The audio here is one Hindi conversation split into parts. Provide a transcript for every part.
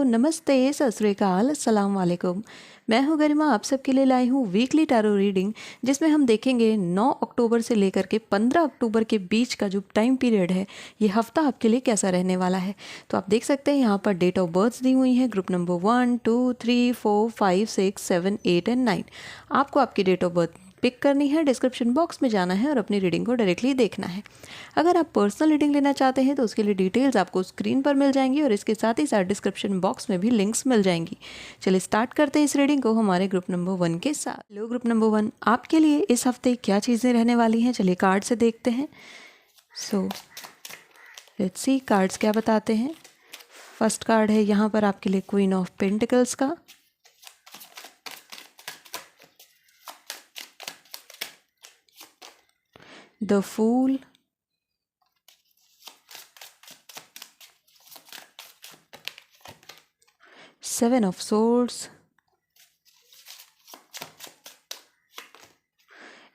नमस्ते, सत श्री अकाल, अस्सलाम वालेकुम। मैं हूं गरिमा, आप सबके लिए लाई हूं वीकली टैरो रीडिंग, जिसमें हम देखेंगे 9 अक्टूबर से लेकर के 15 अक्टूबर के बीच का जो टाइम पीरियड है, ये हफ्ता आपके लिए कैसा रहने वाला है। तो आप देख सकते हैं यहाँ पर डेट ऑफ बर्थ दी हुई है, ग्रुप नंबर 1, 2, 3, 4, 5, 6, 7, 8 एंड 9। आपको आपकी डेट ऑफ बर्थ पिक करनी है, डिस्क्रिप्शन बॉक्स में जाना है और अपनी रीडिंग को डायरेक्टली देखना है। अगर आप पर्सनल रीडिंग लेना चाहते हैं तो उसके लिए डिटेल्स आपको स्क्रीन पर मिल जाएंगी और इसके साथ ही साथ डिस्क्रिप्शन बॉक्स में भी लिंक्स मिल जाएंगी। चलिए स्टार्ट करते हैं इस रीडिंग को हमारे ग्रुप नंबर 1 के साथ। हेलो ग्रुप नंबर 1, आपके लिए इस हफ्ते क्या चीज़ें रहने वाली हैं, चलिए कार्ड से देखते हैं। सो लेट्स सी कार्ड्स क्या बताते हैं। फर्स्ट कार्ड है यहाँ पर आपके लिए क्वीन ऑफ पेंटिकल्स का, the fool, seven of swords,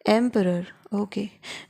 emperor. Okay,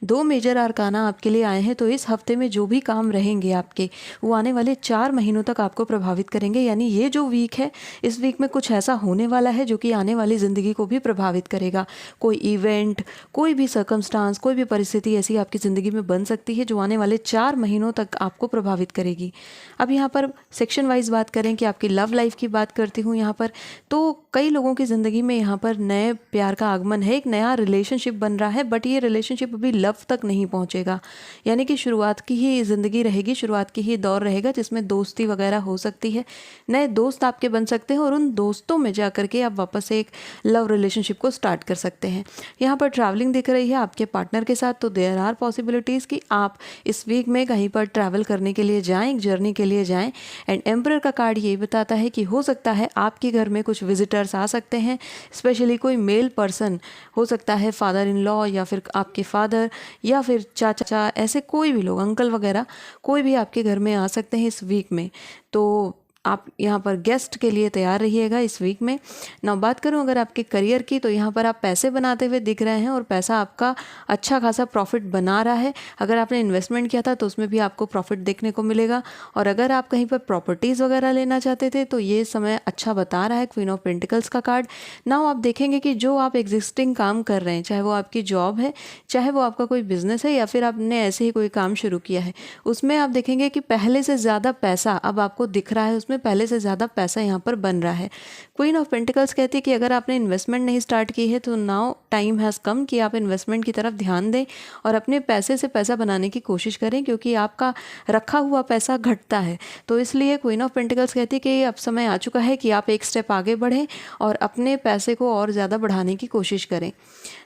2 major arcana आपके लिए आए हैं। तो इस हफ्ते में जो भी काम रहेंगे आपके, वो आने वाले 4 महीनों तक आपको प्रभावित करेंगे। यानी ये जो वीक है, इस वीक में कुछ ऐसा होने वाला है जो कि आने वाली ज़िंदगी को भी प्रभावित करेगा। कोई इवेंट, कोई भी सर्कमस्टांस, कोई भी परिस्थिति ऐसी आपकी ज़िंदगी में बन सकती है जो आने वाले 4 महीनों तक आपको प्रभावित करेगी। अब यहाँ पर सेक्शन वाइज बात करें कि आपकी लव लाइफ की बात करती हूँ यहाँ पर, तो कई लोगों की ज़िंदगी में यहाँ पर नए प्यार का आगमन है, एक नया रिलेशनशिप बन रहा है, बट ये रिलेशनशिप अभी लव तक नहीं पहुंचेगा। यानी कि शुरुआत की ही ज़िंदगी रहेगी, शुरुआत की ही दौर रहेगा जिसमें दोस्ती वगैरह हो सकती है, नए दोस्त आपके बन सकते हैं और उन दोस्तों में जा करके आप वापस से एक लव रिलेशनशिप को स्टार्ट कर सकते हैं। यहाँ पर ट्रैवलिंग दिख रही है आपके पार्टनर के साथ, तो देयर आर पॉसिबिलिटीज़ कि आप इस वीक में कहीं पर ट्रैवल करने के लिए जाएँ, एक जर्नी के लिए जाएँ। एंड एम्परर का कार्ड ये बताता है कि हो सकता है आपके घर में कुछ विजिटर्स आ सकते हैं, स्पेशली कोई मेल पर्सन हो सकता है, फादर इन लॉ या फिर आपके फादर या फिर चाचा, ऐसे कोई भी लोग, अंकल वगैरह, कोई भी आपके घर में आ सकते हैं इस वीक में। तो आप यहाँ पर गेस्ट के लिए तैयार रहिएगा इस वीक में। ना बात करूँ अगर आपके करियर की, तो यहाँ पर आप पैसे बनाते हुए दिख रहे हैं और पैसा आपका अच्छा खासा प्रॉफिट बना रहा है। अगर आपने इन्वेस्टमेंट किया था तो उसमें भी आपको प्रॉफिट देखने को मिलेगा। और अगर आप कहीं पर प्रॉपर्टीज़ वगैरह लेना चाहते थे तो ये समय अच्छा बता रहा है, क्वीन ऑफ पेंटिकल्स का कार्ड। नाउ आप देखेंगे कि जो आप एग्जिस्टिंग काम कर रहे हैं, चाहे वो आपकी जॉब है, चाहे वो आपका कोई बिजनेस है या फिर आपने ऐसे ही कोई काम शुरू किया है, उसमें आप देखेंगे कि पहले से ज़्यादा पैसा अब आपको दिख रहा है, उसमें पहले से ज़्यादा पैसा यहाँ पर बन रहा है। क्वीन ऑफ पेंटिकल्स कहती है कि अगर आपने इन्वेस्टमेंट नहीं स्टार्ट की है तो नाउ टाइम हैज़ कम कि आप इन्वेस्टमेंट की तरफ ध्यान दें और अपने पैसे से पैसा बनाने की कोशिश करें, क्योंकि आपका रखा हुआ पैसा घटता है। तो इसलिए क्वीन ऑफ पेंटिकल्स कहती है कि अब समय आ चुका है कि आप एक स्टेप आगे बढ़ें और अपने पैसे को और ज़्यादा बढ़ाने की कोशिश करें।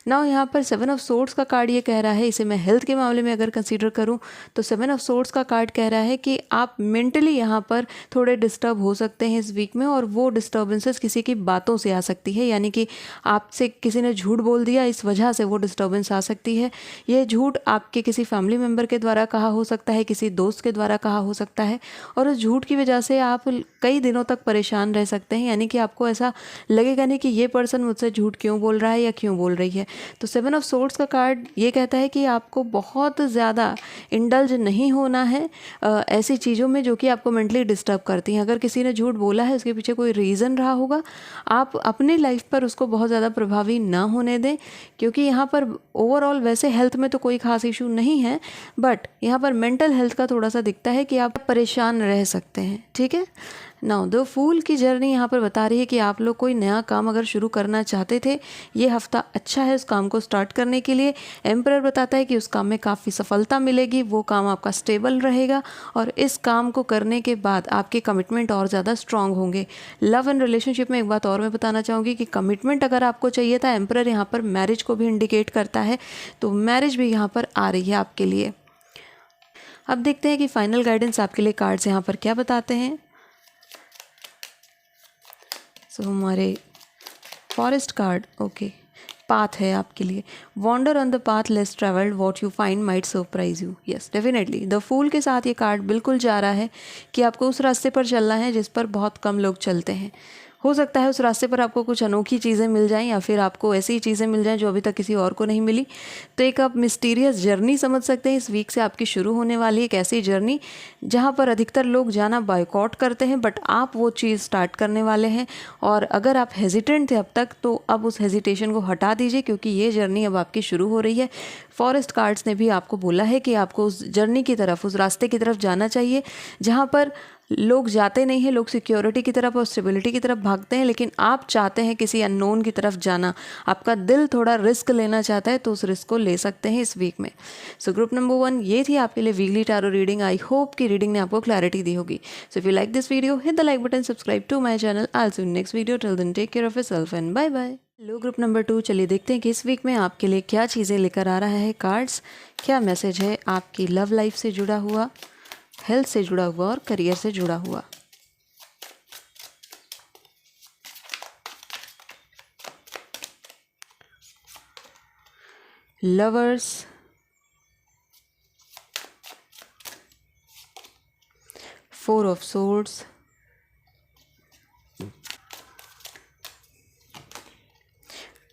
ना यहाँ पर 7 ऑफ सोर्ड्स का कार्ड ये कह रहा है, इसे मैं हेल्थ के मामले में अगर कंसीडर करूँ तो 7 ऑफ सोर्ड्स का कार्ड कह रहा है कि आप मेंटली यहाँ पर थोड़े डिस्टर्ब हो सकते हैं इस वीक में, और वो डिस्टर्बेंसेस किसी की बातों से आ सकती है। यानी कि आपसे किसी ने झूठ बोल दिया, इस वजह से वो डिस्टर्बेंस आ सकती है। ये झूठ आपके किसी फैमिली मेम्बर के द्वारा कहा हो सकता है, किसी दोस्त के द्वारा कहा हो सकता है, और उस झूठ की वजह से आप कई दिनों तक परेशान रह सकते हैं। यानी कि आपको ऐसा लगेगा नहीं कि ये पर्सन मुझसे झूठ क्यों बोल रहा है या क्यों बोल रही है। तो 7 ऑफ सोर्ड्स का कार्ड ये कहता है कि आपको बहुत ज़्यादा इंडल्ज नहीं होना है ऐसी चीज़ों में जो कि आपको मेंटली डिस्टर्ब करती हैं। अगर किसी ने झूठ बोला है, उसके पीछे कोई रीज़न रहा होगा, आप अपनी लाइफ पर उसको बहुत ज़्यादा प्रभावी ना होने दें, क्योंकि यहाँ पर ओवरऑल वैसे हेल्थ में तो कोई खास इशू नहीं है, बट यहाँ पर मेंटल हेल्थ का थोड़ा सा दिखता है कि आप परेशान रह सकते हैं। ठीक है। नाउ द फूल की जर्नी यहाँ पर बता रही है कि आप लोग कोई नया काम अगर शुरू करना चाहते थे, ये हफ्ता अच्छा है उस काम को स्टार्ट करने के लिए। एम्परर बताता है कि उस काम में काफ़ी सफलता मिलेगी, वो काम आपका स्टेबल रहेगा और इस काम को करने के बाद आपके कमिटमेंट और ज़्यादा स्ट्रांग होंगे। लव एंड रिलेशनशिप में एक बात और मैं बताना चाहूँगी कि कमिटमेंट अगर आपको चाहिए था, एम्परर यहाँ पर मैरिज को भी इंडिकेट करता है, तो मैरिज भी यहाँ पर आ रही है आपके लिए। अब देखते हैं कि फाइनल गाइडेंस आपके लिए कार्ड्स यहाँ पर क्या बताते हैं। सो हमारे फॉरेस्ट कार्ड, ओके, पाथ है आपके लिए। Wander on the path less travelled, what you find might surprise you. Yes, definitely the fool के साथ ये कार्ड बिल्कुल जा रहा है कि आपको उस रास्ते पर चलना है जिस पर बहुत कम लोग चलते हैं। हो सकता है उस रास्ते पर आपको कुछ अनोखी चीज़ें मिल जाएं या फिर आपको ऐसी चीज़ें मिल जाएं जो अभी तक किसी और को नहीं मिली। तो एक आप मिस्टीरियस जर्नी समझ सकते हैं, इस वीक से आपकी शुरू होने वाली एक ऐसी जर्नी जहां पर अधिकतर लोग जाना बॉयकॉट करते हैं, बट आप वो चीज़ स्टार्ट करने वाले हैं। और अगर आप हेजिटेंट थे अब तक तो अब उस हेजिटेशन को हटा दीजिए, क्योंकि ये जर्नी अब आपकी शुरू हो रही है। फॉरेस्ट कार्ड्स ने भी आपको बोला है कि आपको उस जर्नी की तरफ, उस रास्ते की तरफ जाना चाहिए जहाँ पर लोग जाते नहीं हैं। लोग सिक्योरिटी की तरफ और स्टेबिलिटी की तरफ भागते हैं, लेकिन आप चाहते हैं किसी अननोन की तरफ जाना। आपका दिल थोड़ा रिस्क लेना चाहता है, तो उस रिस्क को ले सकते हैं इस वीक में। सो ग्रुप नंबर 1 ये थी आपके लिए weekly tarot reading. I hope कि रीडिंग ने आपको क्लैरिटी दी होगी। So if you like this video, hit the like button, subscribe to my channel. I will see you next video. Till then take care of yourself and bye bye. लो ग्रुप नंबर 2, चलिए देखते हैं कि इस वीक में आपके लिए क्या चीज़ें लेकर आ रहा है कार्ड्स। क्या मैसेज है आपकी लव लाइफ से जुड़ा हुआ, हेल्थ से जुड़ा हुआ और करियर से जुड़ा हुआ। Lovers, 4 of swords,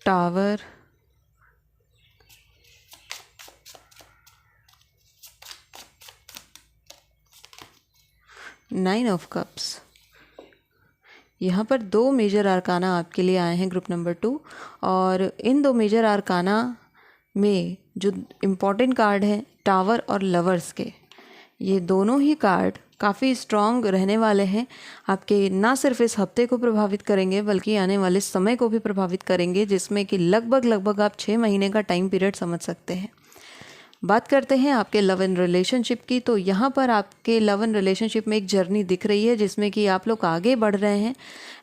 tower, nine of cups. यहाँ पर 2 मेजर आर्काना आपके लिए आए हैं ग्रुप नंबर 2, और इन 2 मेजर आर्काना में जो इम्पॉर्टेंट कार्ड हैं टावर और लवर्स के, ये दोनों ही कार्ड काफ़ी स्ट्रॉन्ग रहने वाले हैं। आपके ना सिर्फ इस हफ्ते को प्रभावित करेंगे बल्कि आने वाले समय को भी प्रभावित करेंगे, जिसमें कि लगभग आप 6 महीने का टाइम पीरियड समझ सकते हैं। बात करते हैं आपके लव एंड रिलेशनशिप की, तो यहाँ पर आपके लव एंड रिलेशनशिप में एक जर्नी दिख रही है जिसमें कि आप लोग आगे बढ़ रहे हैं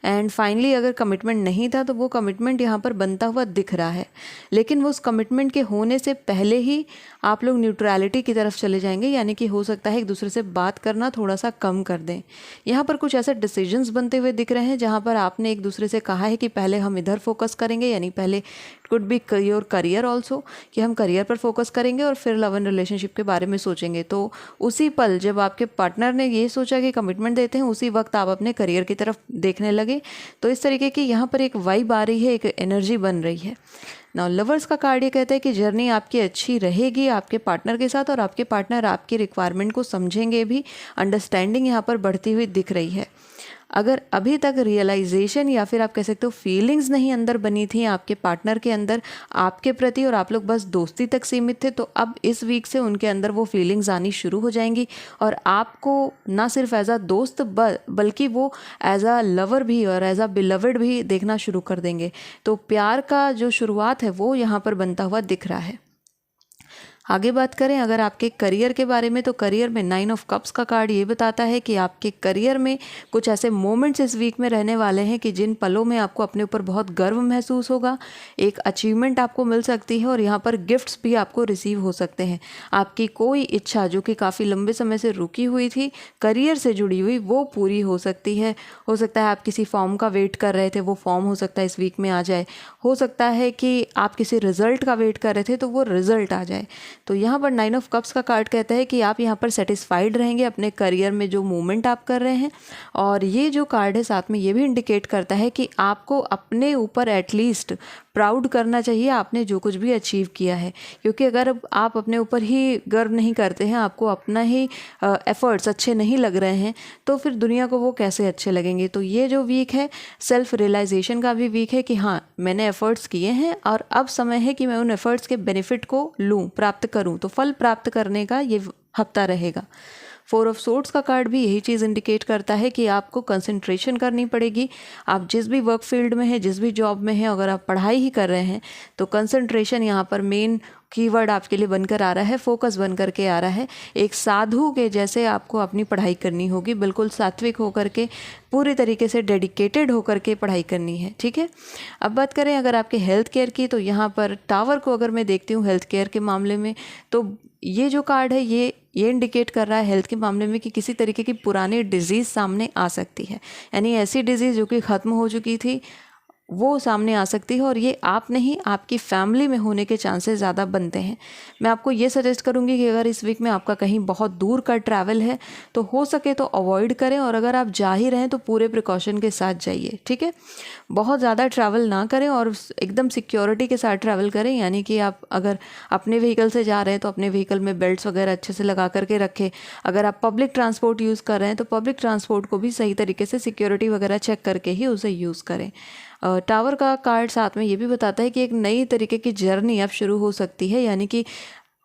एंड फाइनली अगर कमिटमेंट नहीं था तो वो कमिटमेंट यहाँ पर बनता हुआ दिख रहा है। लेकिन वो उस कमिटमेंट के होने से पहले ही आप लोग न्यूट्रलिटी की तरफ चले जाएंगे, यानी कि हो सकता है एक दूसरे से बात करना थोड़ा सा कम कर दें। यहाँ पर कुछ ऐसे डिसीजंस बनते हुए दिख रहे हैं जहाँ पर आपने एक दूसरे से कहा है कि पहले हम इधर फोकस करेंगे, यानी पहले could be your career also, कि हम करियर पर फोकस करेंगे और फिर लव एंड रिलेशनशिप के बारे में सोचेंगे। तो उसी पल जब आपके पार्टनर ने ये सोचा कि कमिटमेंट देते हैं, उसी वक्त आप अपने करियर की तरफ देखने लगे। तो इस तरीके की यहाँ पर एक वाइब आ रही है, एक एनर्जी बन रही है। नाउ लवर्स का कार्ड ये कहता है कि जर्नी आपकी अच्छी रहेगी आपके पार्टनर के साथ, और आपके पार्टनर आपकी रिक्वायरमेंट को समझेंगे भी। अंडरस्टैंडिंग यहाँ पर बढ़ती हुई दिख रही है। अगर अभी तक रियलाइजेशन या फिर आप कह सकते हो फीलिंग्स नहीं अंदर बनी थी आपके पार्टनर के अंदर आपके प्रति, और आप लोग बस दोस्ती तक सीमित थे, तो अब इस वीक से उनके अंदर वो फीलिंग्स आनी शुरू हो जाएंगी और आपको ना सिर्फ एज अ दोस्त बल्कि वो एज अ लवर भी और एज अ बिलवड भी देखना शुरू कर देंगे। तो प्यार का जो शुरुआत है वो यहाँ पर बनता हुआ दिख रहा है। आगे बात करें अगर आपके करियर के बारे में, तो करियर में 9 ऑफ कप्स का कार्ड ये बताता है कि आपके करियर में कुछ ऐसे मोमेंट्स इस वीक में रहने वाले हैं कि जिन पलों में आपको अपने ऊपर बहुत गर्व महसूस होगा। एक अचीवमेंट आपको मिल सकती है और यहाँ पर गिफ्ट्स भी आपको रिसीव हो सकते हैं। आपकी कोई इच्छा जो कि काफ़ी लंबे समय से रुकी हुई थी करियर से जुड़ी हुई, वो पूरी हो सकती है। हो सकता है आप किसी फॉर्म का वेट कर रहे थे, वो फॉर्म हो सकता है इस वीक में आ जाए। हो सकता है कि आप किसी रिजल्ट का वेट कर रहे थे तो वो रिजल्ट आ जाए। तो यहाँ पर 9 ऑफ कप्स का कार्ड कहता है कि आप यहाँ पर सेटिस्फाइड रहेंगे अपने करियर में जो मूवमेंट आप कर रहे हैं। और ये जो कार्ड है साथ में ये भी इंडिकेट करता है कि आपको अपने ऊपर एटलीस्ट प्राउड करना चाहिए आपने जो कुछ भी अचीव किया है, क्योंकि अगर आप अपने ऊपर ही गर्व नहीं करते हैं, आपको अपना ही एफर्ट्स अच्छे नहीं लग रहे हैं, तो फिर दुनिया को वो कैसे अच्छे लगेंगे। तो ये जो वीक है सेल्फ रियलाइजेशन का भी वीक है कि हाँ मैंने एफर्ट्स किए हैं और अब समय है कि मैं उन एफर्ट्स के बेनिफिट को लूँ, प्राप्त करूँ। तो फल प्राप्त करने का ये हफ्ता रहेगा। 4 ऑफ सोर्ड्स का कार्ड भी यही चीज़ इंडिकेट करता है कि आपको कंसंट्रेशन करनी पड़ेगी। आप जिस भी वर्क फील्ड में हैं, जिस भी जॉब में हैं, अगर आप पढ़ाई ही कर रहे हैं तो कंसंट्रेशन यहाँ पर मेन कीवर्ड आपके लिए बनकर आ रहा है, फोकस बन करके आ रहा है। एक साधु के जैसे आपको अपनी पढ़ाई करनी होगी, बिल्कुल सात्विक होकर के, पूरी तरीके से डेडिकेटेड होकर के पढ़ाई करनी है। ठीक है, अब बात करें अगर आपके हेल्थ केयर की, तो यहाँ पर टावर को अगर मैं देखती हूँ हेल्थ केयर के मामले में, तो ये जो कार्ड है ये इंडिकेट कर रहा है हेल्थ के मामले में कि किसी तरीके की पुरानी डिजीज़ सामने आ सकती है। यानी ऐसी डिजीज़ जो कि ख़त्म हो चुकी थी वो सामने आ सकती है और ये आप नहीं आपकी फैमिली में होने के चांसेस ज़्यादा बनते हैं। मैं आपको ये सजेस्ट करूँगी कि अगर इस वीक में आपका कहीं बहुत दूर का ट्रैवल है तो हो सके तो अवॉइड करें, और अगर आप जा ही रहें तो पूरे प्रिकॉशन के साथ जाइए, ठीक है। बहुत ज़्यादा ट्रैवल ना करें और एकदम सिक्योरिटी के साथ ट्रैवल करें, यानी कि आप अगर अपने व्हीकल से जा रहे हैं तो अपने व्हीकल में बेल्ट्स वगैरह अच्छे से लगा करके रखें। अगर आप पब्लिक ट्रांसपोर्ट यूज़ कर रहे हैं तो पब्लिक ट्रांसपोर्ट को भी सही तरीके से सिक्योरिटी वगैरह चेक करके ही उसे यूज़ करें। टावर का कार्ड साथ में ये भी बताता है कि एक नई तरीके की जर्नी अब शुरू हो सकती है, यानी कि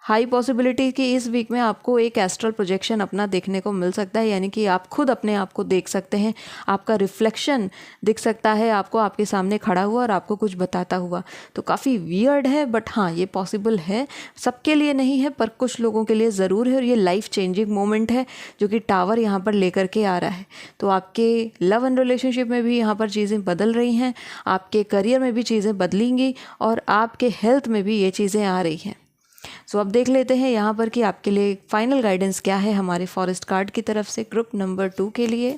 हाई पॉसिबिलिटी कि इस वीक में आपको एक एस्ट्रल प्रोजेक्शन अपना देखने को मिल सकता है, यानी कि आप खुद अपने आप को देख सकते हैं, आपका रिफ्लेक्शन दिख सकता है आपको आपके सामने खड़ा हुआ और आपको कुछ बताता हुआ। तो काफ़ी वियर्ड है, बट हाँ ये पॉसिबल है, सबके लिए नहीं है पर कुछ लोगों के लिए ज़रूर है, और ये लाइफ चेंजिंग मोमेंट है जो कि टावर यहाँ पर लेकर के आ रहा है। तो आपके लव एंड रिलेशनशिप में भी यहाँ पर चीज़ें बदल रही हैं, आपके करियर में भी चीज़ें बदलेंगी और आपके हेल्थ में भी ये चीज़ें आ रही हैं। सो अब देख लेते हैं यहाँ पर कि आपके लिए फाइनल गाइडेंस क्या है हमारे फॉरेस्ट कार्ड की तरफ से ग्रुप नंबर 2 के लिए।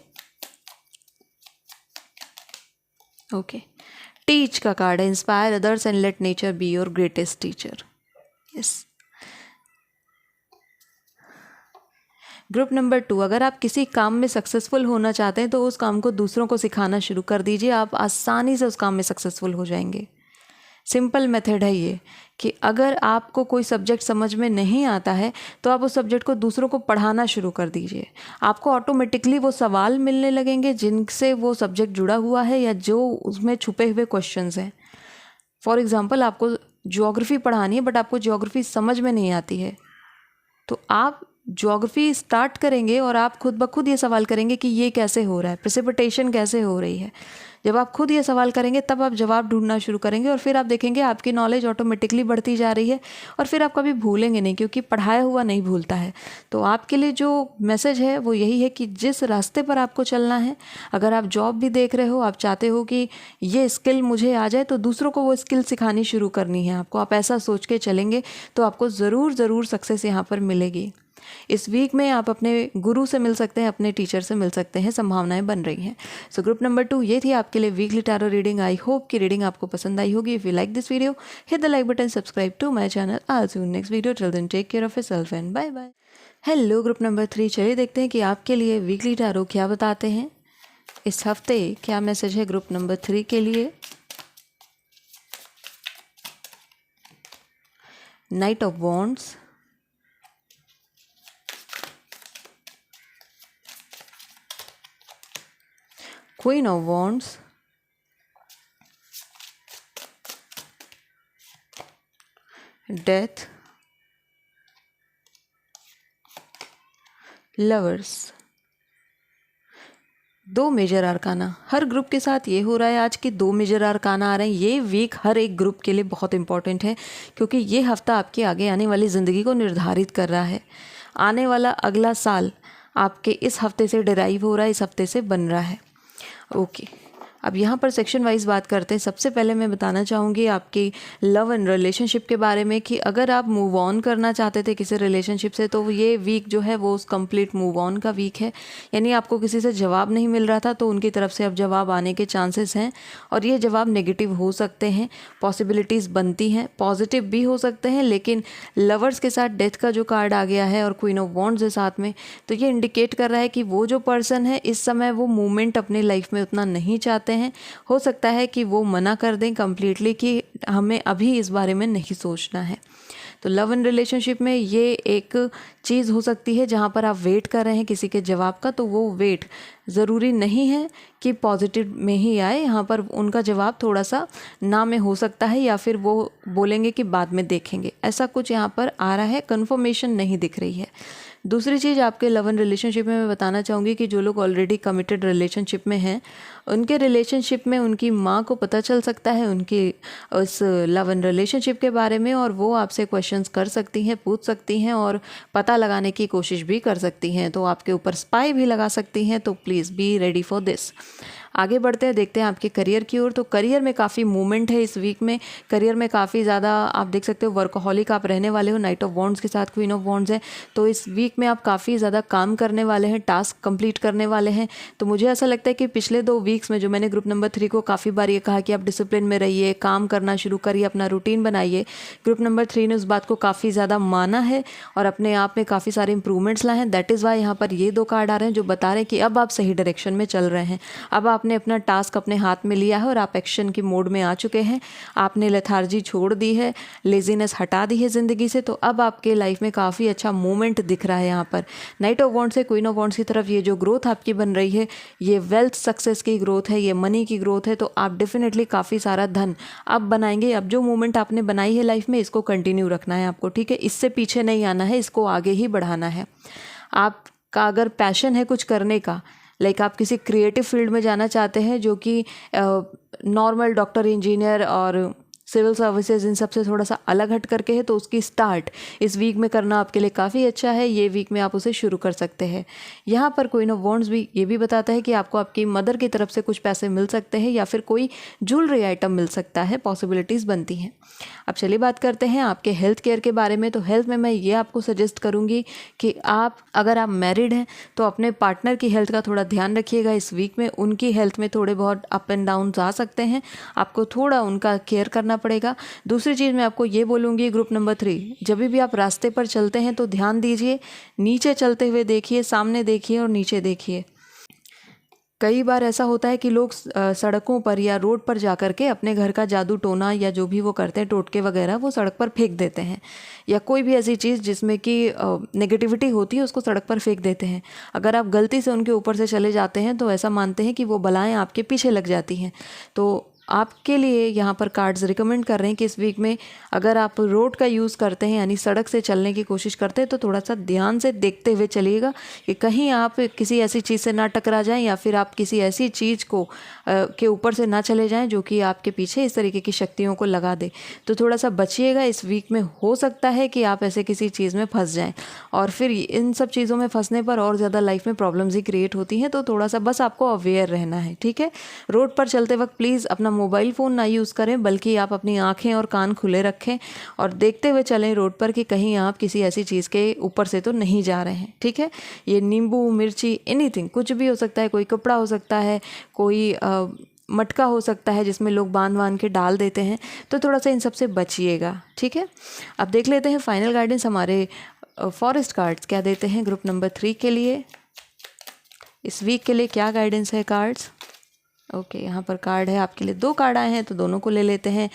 ओके, टीच का कार्ड है, inspire others and let nature be your greatest teacher. Yes, group number 2, अगर आप किसी काम में सक्सेसफुल होना चाहते हैं तो उस काम को दूसरों को सिखाना शुरू कर दीजिए, आप आसानी से उस काम में सक्सेसफुल हो जाएंगे। सिंपल मेथड है ये कि अगर आपको कोई सब्जेक्ट समझ में नहीं आता है तो आप उस सब्जेक्ट को दूसरों को पढ़ाना शुरू कर दीजिए, आपको ऑटोमेटिकली वो सवाल मिलने लगेंगे जिनसे वो सब्जेक्ट जुड़ा हुआ है या जो उसमें छुपे हुए क्वेश्चंस हैं। फॉर एग्जांपल, आपको ज्योग्राफी पढ़ानी है बट आपको ज्योग्राफी समझ में नहीं आती है, तो आप ज्योग्राफी स्टार्ट करेंगे और आप खुद ब खुद ये सवाल करेंगे कि ये कैसे हो रहा है, प्रेसिपिटेशन कैसे हो रही है। जब आप खुद ये सवाल करेंगे तब आप जवाब ढूंढना शुरू करेंगे और फिर आप देखेंगे आपकी नॉलेज ऑटोमेटिकली बढ़ती जा रही है और फिर आप कभी भूलेंगे नहीं, क्योंकि पढ़ाया हुआ नहीं भूलता है। तो आपके लिए जो मैसेज है वो यही है कि जिस रास्ते पर आपको चलना है, अगर आप जॉब भी देख रहे हो, आप चाहते हो कि ये स्किल मुझे आ जाए, तो दूसरों को वो स्किल सिखानी शुरू करनी है आपको। आप ऐसा सोच के चलेंगे तो आपको ज़रूर सक्सेस यहाँ पर मिलेगी। इस वीक में आप अपने गुरु से मिल सकते हैं, अपने टीचर से मिल सकते हैं, संभावनाएं बन रही हैं। सो ग्रुप नंबर 2 ये थी आपके लिए weekly tarot reading. I hope कि रीडिंग आपको पसंद आई होगी। If you like this video, hit the like button, subscribe to my channel. I see you next video. Till then take care of yourself and bye bye. Hello group number 3, चलिए देखते हैं कि आपके लिए वीकली टैरो क्या बताते हैं इस हफ्ते। क्या मैसेज है ग्रुप नंबर 3 के लिए। Night of wands, Queen of Wands, Death, Lovers। दो मेजर आर्काना हर ग्रुप के साथ ये हो रहा है आज कि 2 मेजर आर्काना आ रहे हैं। ये वीक हर एक ग्रुप के लिए बहुत इंपॉर्टेंट है, क्योंकि ये हफ्ता आपके आगे आने वाली ज़िंदगी को निर्धारित कर रहा है। आने वाला अगला साल आपके इस हफ्ते से डिराइव हो रहा है, इस हफ्ते से बन रहा है। ओके, अब यहाँ पर सेक्शन वाइज बात करते हैं। सबसे पहले मैं बताना चाहूँगी आपकी लव एंड रिलेशनशिप के बारे में कि अगर आप मूव ऑन करना चाहते थे किसी रिलेशनशिप से, तो ये वीक जो है वो उस कंप्लीट मूव ऑन का वीक है। यानी आपको किसी से जवाब नहीं मिल रहा था तो उनकी तरफ से अब जवाब आने के चांसेस हैं, और ये जवाब नेगेटिव हो सकते हैं, पॉसिबिलिटीज़ बनती हैं, पॉजिटिव भी हो सकते हैं। लेकिन लवर्स के साथ डेथ का जो कार्ड आ गया है और क्वीन ऑफ वॉन्ड्स है साथ में, तो ये इंडिकेट कर रहा है कि वो जो पर्सन है इस समय वो मूवमेंट अपने लाइफ में उतना नहीं चाहते हैं। हो सकता है कि वो मना कर दें कंप्लीटली कि हमें अभी इस बारे में नहीं सोचना है। तो लव एंड रिलेशनशिप में ये एक चीज़ हो सकती है जहाँ पर आप वेट कर रहे हैं किसी के जवाब का, तो वो वेट ज़रूरी नहीं है कि पॉजिटिव में ही आए। यहाँ पर उनका जवाब थोड़ा सा ना में हो सकता है, या फिर वो बोलेंगे कि बाद में देखेंगे, ऐसा कुछ यहाँ पर आ रहा है, कन्फर्मेशन नहीं दिख रही है। दूसरी चीज़ आपके लव एंड रिलेशनशिप में मैं बताना चाहूँगी कि जो लोग ऑलरेडी कमिटेड रिलेशनशिप में हैं, उनके रिलेशनशिप में उनकी माँ को पता चल सकता है उनकी उस लव एंड रिलेशनशिप के बारे में, और वो आपसे क्वेश्चंस कर सकती हैं, पूछ सकती हैं और पता लगाने की कोशिश भी कर सकती हैं। तो आपके ऊपर स्पाई भी लगा सकती हैं, तो please be ready for this. आगे बढ़ते हैं, देखते हैं आपके करियर की ओर। तो करियर में काफ़ी मूवमेंट है इस वीक में। करियर में काफ़ी ज़्यादा आप देख सकते हो वर्कहॉलिक आप रहने वाले हो। नाइट ऑफ वॉन्ड्स के साथ क्वीन ऑफ वॉन्ड्स है, तो इस वीक में आप काफ़ी ज़्यादा काम करने वाले हैं, टास्क कंप्लीट करने वाले हैं। तो मुझे ऐसा लगता है कि पिछले 2 वीक्स में जो मैंने ग्रुप नंबर 3 को काफ़ी बार ये कहा कि आप डिसिप्लिन में रहिए, काम करना शुरू करिए, अपना रूटीन बनाइए, ग्रुप नंबर 3 ने उस बात को काफ़ी ज़्यादा माना है और अपने आप में काफ़ी सारे इंप्रूवमेंट्स लाए हैं। दैट इज़ वाई यहाँ पर ये 2 कार्ड आ रहे हैं जो बता रहे हैं कि अब आप सही डायरेक्शन में चल रहे हैं। अब आपने अपना टास्क अपने हाथ में लिया है और आप एक्शन की मोड में आ चुके हैं। आपने लेथार्जी छोड़ दी है, लेजीनेस हटा दी है ज़िंदगी से। तो अब आपके लाइफ में काफ़ी अच्छा मूवमेंट दिख रहा है यहाँ पर। नाइट ऑफ वॉन्ड्स से क्वीन ऑफ वॉन्ड्स की तरफ ये जो ग्रोथ आपकी बन रही है, ये वेल्थ सक्सेस की ग्रोथ है, ये मनी की ग्रोथ है। तो आप डेफिनेटली काफ़ी सारा धन अब बनाएंगे। अब जो मूवमेंट आपने बनाई है लाइफ में, इसको कंटिन्यू रखना है आपको, ठीक है। इससे पीछे नहीं आना है, इसको आगे ही बढ़ाना है। आपका अगर पैशन है कुछ करने का, लाइक आप किसी क्रिएटिव फील्ड में जाना चाहते हैं जो कि नॉर्मल डॉक्टर, इंजीनियर और सिविल सर्विसेज इन सब से थोड़ा सा अलग हट करके है, तो उसकी स्टार्ट इस वीक में करना आपके लिए काफ़ी अच्छा है। ये वीक में आप उसे शुरू कर सकते हैं। यहाँ पर क्वीन ऑफ वॉन्ड्स भी ये भी बताता है कि आपको आपकी मदर की तरफ से कुछ पैसे मिल सकते हैं या फिर कोई ज्वेलरी आइटम मिल सकता है, पॉसिबिलिटीज़ बनती हैं। अब चलिए बात करते हैं आपके हेल्थ केयर के बारे में। तो हेल्थ में मैं ये आपको सजेस्ट करूँगी कि आप अगर आप मैरिड हैं तो अपने पार्टनर की हेल्थ का थोड़ा ध्यान रखिएगा। इस वीक में उनकी हेल्थ में थोड़े बहुत अप एंड डाउन्स आ सकते हैं, आपको थोड़ा उनका केयर करना पड़ेगा। दूसरी चीज़ मैं आपको ये बोलूँगी, ग्रुप नंबर 3, जब भी आप रास्ते पर चलते हैं तो ध्यान दीजिए, नीचे चलते हुए देखिए, सामने देखिए और नीचे देखिए। कई बार ऐसा होता है कि लोग सड़कों पर या रोड पर जा कर के अपने घर का जादू टोना या जो भी वो करते हैं, टोटके वगैरह, वो सड़क पर फेंक देते हैं, या कोई भी ऐसी चीज़ जिसमें कि नेगेटिविटी होती है उसको सड़क पर फेंक देते हैं। अगर आप गलती से उनके ऊपर से चले जाते हैं तो ऐसा मानते हैं कि वो बलाएं आपके पीछे लग जाती हैं। तो आपके लिए यहाँ पर कार्ड्स रिकमेंड कर रहे हैं कि इस वीक में अगर आप रोड का यूज़ करते हैं यानी सड़क से चलने की कोशिश करते हैं तो थोड़ा सा ध्यान से देखते हुए चलिएगा कि कहीं आप किसी ऐसी चीज़ से ना टकरा जाएं या फिर आप किसी ऐसी चीज़ को के ऊपर से ना चले जाएं जो कि आपके पीछे इस तरीके की शक्तियों को लगा दे। तो थोड़ा सा बचिएगा। इस वीक में हो सकता है कि आप ऐसे किसी चीज़ में फंस जाएं और फिर इन सब चीज़ों में फंसने पर और ज़्यादा लाइफ में प्रॉब्लम्स ही क्रिएट होती हैं। तो थोड़ा सा बस आपको अवेयर रहना है, ठीक है। रोड पर चलते वक्त प्लीज़ अपना मोबाइल फ़ोन ना यूज़ करें, बल्कि आप अपनी आंखें और कान खुले रखें और देखते हुए चलें रोड पर कि कहीं आप किसी ऐसी चीज़ के ऊपर से तो नहीं जा रहे हैं, ठीक है। ये नींबू, मिर्ची, एनीथिंग, कुछ भी हो सकता है, कोई कपड़ा हो सकता है, कोई मटका हो सकता है जिसमें लोग बांध के डाल देते हैं। तो थोड़ा सा इन सब से बचिएगा, ठीक है। अब देख लेते हैं फाइनल गाइडेंस हमारे फॉरेस्ट कार्ड्स क्या देते हैं ग्रुप नंबर 3 के लिए। इस वीक के लिए क्या गाइडेंस है कार्ड्स? ओके, यहाँ पर कार्ड है आपके लिए, 2 कार्ड आए हैं तो दोनों को ले लेते हैं।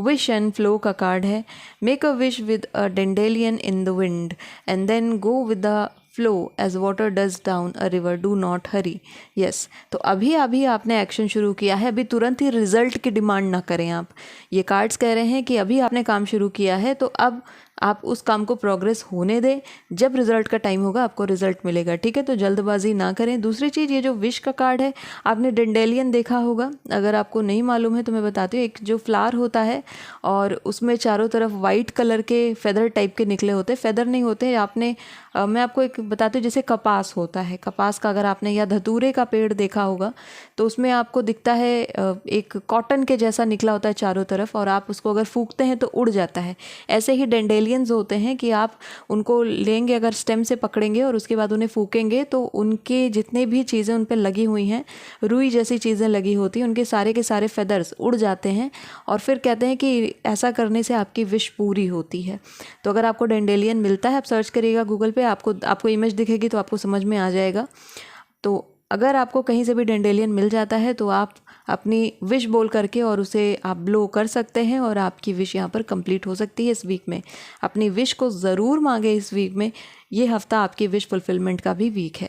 विश एंड फ्लो का कार्ड है। Make a wish with a dandelion in the wind and then go with the flow as water does down a river, do not hurry. Yes, तो अभी आपने एक्शन शुरू किया है, अभी तुरंत ही रिजल्ट की डिमांड ना करें आप। ये कार्ड्स कह रहे हैं कि अभी आपने काम शुरू किया है तो अब आप उस काम को प्रोग्रेस होने दें, जब रिजल्ट का टाइम होगा आपको रिजल्ट मिलेगा, ठीक है। तो जल्दबाजी ना करें। दूसरी चीज़, ये जो विश का कार्ड है, आपने डेंडेलियन देखा होगा, अगर आपको नहीं मालूम है तो मैं बताती हूँ। एक जो फ्लावर होता है और उसमें चारों तरफ वाइट कलर के फेदर टाइप के निकले होते हैं, फेदर नहीं होते, आपने मैं आपको एक बताती हूँ, जैसे कपास होता है, कपास का अगर आपने या धतूरे का पेड़ देखा होगा तो उसमें आपको दिखता है एक कॉटन के जैसा निकला होता है चारों तरफ, और आप उसको अगर फूंकते हैं तो उड़ जाता है। ऐसे ही डेंडेलियंस होते हैं कि आप उनको लेंगे, अगर स्टेम से पकड़ेंगे और उसके बाद उन्हें फूकेंगे तो उनके जितने भी चीज़ें उन पर लगी हुई हैं, रुई जैसी चीज़ें लगी होती हैं, उनके सारे के सारे फेदर्स उड़ जाते हैं और फिर कहते हैं कि ऐसा करने से आपकी विश पूरी होती है। तो अगर आपको डेंडेलियन मिलता है, आप सर्च करिएगा गूगल पे, आपको इमेज दिखेगी तो आपको समझ में आ जाएगा। तो अगर आपको कहीं से भी डेंडेलियन मिल जाता है तो आप अपनी विश बोल करके और उसे आप ब्लो कर सकते हैं और आपकी विश यहाँ पर कंप्लीट हो सकती है। इस वीक में अपनी विश को ज़रूर मांगे। इस वीक में ये हफ्ता आपकी विश फुलफिलमेंट का भी वीक है।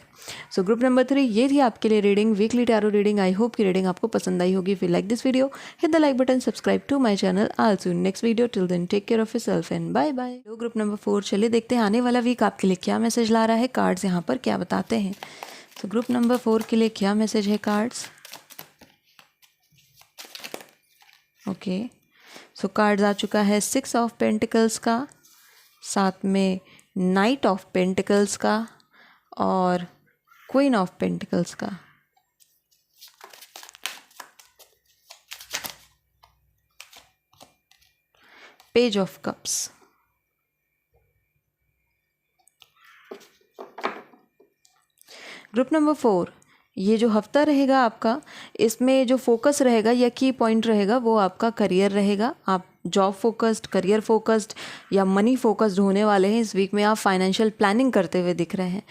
सो ग्रुप नंबर 3 ये थी आपके लिए reading, weekly tarot reading. I hope की रीडिंग आपको पसंद आई होगी। If you like this video, hit the like button, subscribe to my channel. I will see you next video. Till then take care of yourself and bye bye. Group number 4 चलिए देखते हैं आने वाला वीक आपके लिए क्या मैसेज ला रहा है। कार्ड्स यहाँ पर क्या बताते हैं। तो ग्रुप नंबर 4 के लिए क्या मैसेज है कार्ड्स? ओके, सो कार्ड्स आ चुका है 6 ऑफ पेंटिकल्स का, साथ में नाइट ऑफ पेंटिकल्स का और क्वीन ऑफ पेंटिकल्स का। Page of cups. Group number 4, ये जो हफ्ता रहेगा आपका, इसमें जो फोकस रहेगा या की पॉइंट रहेगा वो आपका करियर रहेगा। आप जॉब फोकस्ड, करियर फोकस्ड या मनी फोकस्ड होने वाले हैं। इस वीक में आप फाइनेंशियल प्लानिंग करते हुए दिख रहे हैं।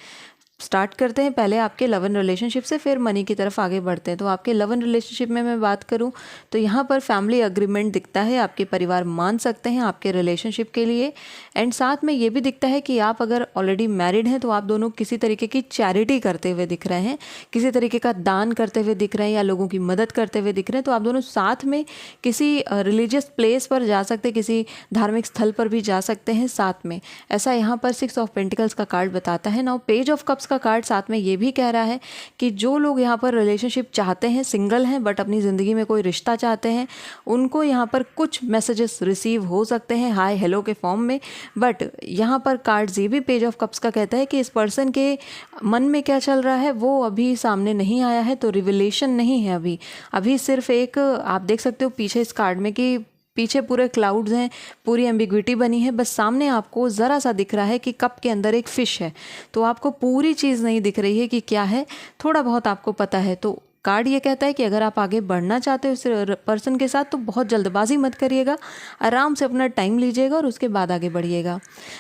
स्टार्ट करते हैं पहले आपके लव एंड रिलेशनशिप से, फिर मनी की तरफ आगे बढ़ते हैं। तो आपके लव एंड रिलेशनशिप में मैं बात करूं तो यहाँ पर फैमिली अग्रीमेंट दिखता है, आपके परिवार मान सकते हैं आपके रिलेशनशिप के लिए। एंड साथ में ये भी दिखता है कि आप अगर ऑलरेडी मैरिड हैं तो आप दोनों किसी तरीके की चैरिटी करते हुए दिख रहे हैं, किसी तरीके का दान करते हुए दिख रहे हैं या लोगों की मदद करते हुए दिख रहे हैं। तो आप दोनों साथ में किसी रिलीजियस प्लेस पर जा सकते हैं, किसी धार्मिक स्थल पर भी जा सकते हैं साथ में। ऐसा यहाँ पर 6 ऑफ पेंटिकल्स का कार्ड बताता है। नाउ पेज ऑफ कप्स का कार्ड साथ में ये भी कह रहा है कि जो लोग यहाँ पर रिलेशनशिप चाहते हैं, सिंगल हैं बट अपनी ज़िंदगी में कोई रिश्ता चाहते हैं, उनको यहाँ पर कुछ मैसेजेस रिसीव हो सकते हैं हाय हेलो के फॉर्म में। बट यहाँ पर कार्ड्स ये भी पेज ऑफ कप्स का कहता है कि इस पर्सन के मन में क्या चल रहा है वो अभी सामने नहीं आया है, तो रिविलेशन नहीं है अभी सिर्फ एक, आप देख सकते हो पीछे इस कार्ड में कि पीछे पूरे क्लाउड्स हैं, पूरी एम्बिग्विटी बनी है, बस सामने आपको ज़रा सा दिख रहा है कि कप के अंदर एक फ़िश है। तो आपको पूरी चीज़ नहीं दिख रही है कि क्या है, थोड़ा बहुत आपको पता है। तो कार्ड ये कहता है कि अगर आप आगे बढ़ना चाहते हो इस पर्सन के साथ तो बहुत जल्दबाजी मत करिएगा, आराम से अपना टाइम लीजिएगा और उसके बाद आगे बढ़िएगा।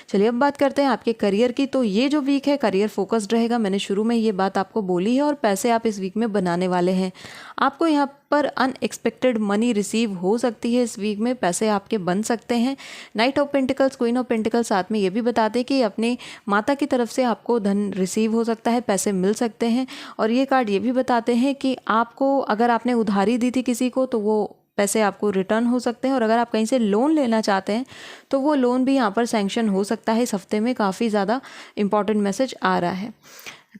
चलिए अब बात करते हैं आपके करियर की। तो ये जो वीक है करियर फोकस्ड रहेगा, मैंने शुरू में ये बात आपको बोली है। और पैसे आप इस वीक में बनाने वाले हैं। आपको यहाँ पर अनएक्सपेक्टेड मनी रिसीव हो सकती है। इस वीक में पैसे आपके बन सकते हैं। Night of pentacles, queen of pentacles साथ में ये भी बताते हैं कि अपने माता की तरफ से आपको धन रिसीव हो सकता है, पैसे मिल सकते हैं। और ये कार्ड ये भी बताते हैं कि आपको अगर आपने उधारी दी थी किसी को तो वो पैसे आपको रिटर्न हो सकते हैं। और अगर आप कहीं से लोन लेना चाहते हैं तो वो लोन भी यहाँ पर सैंक्शन हो सकता है। इस हफ्ते में काफ़ी ज़्यादा इंपॉर्टेंट मैसेज आ रहा है।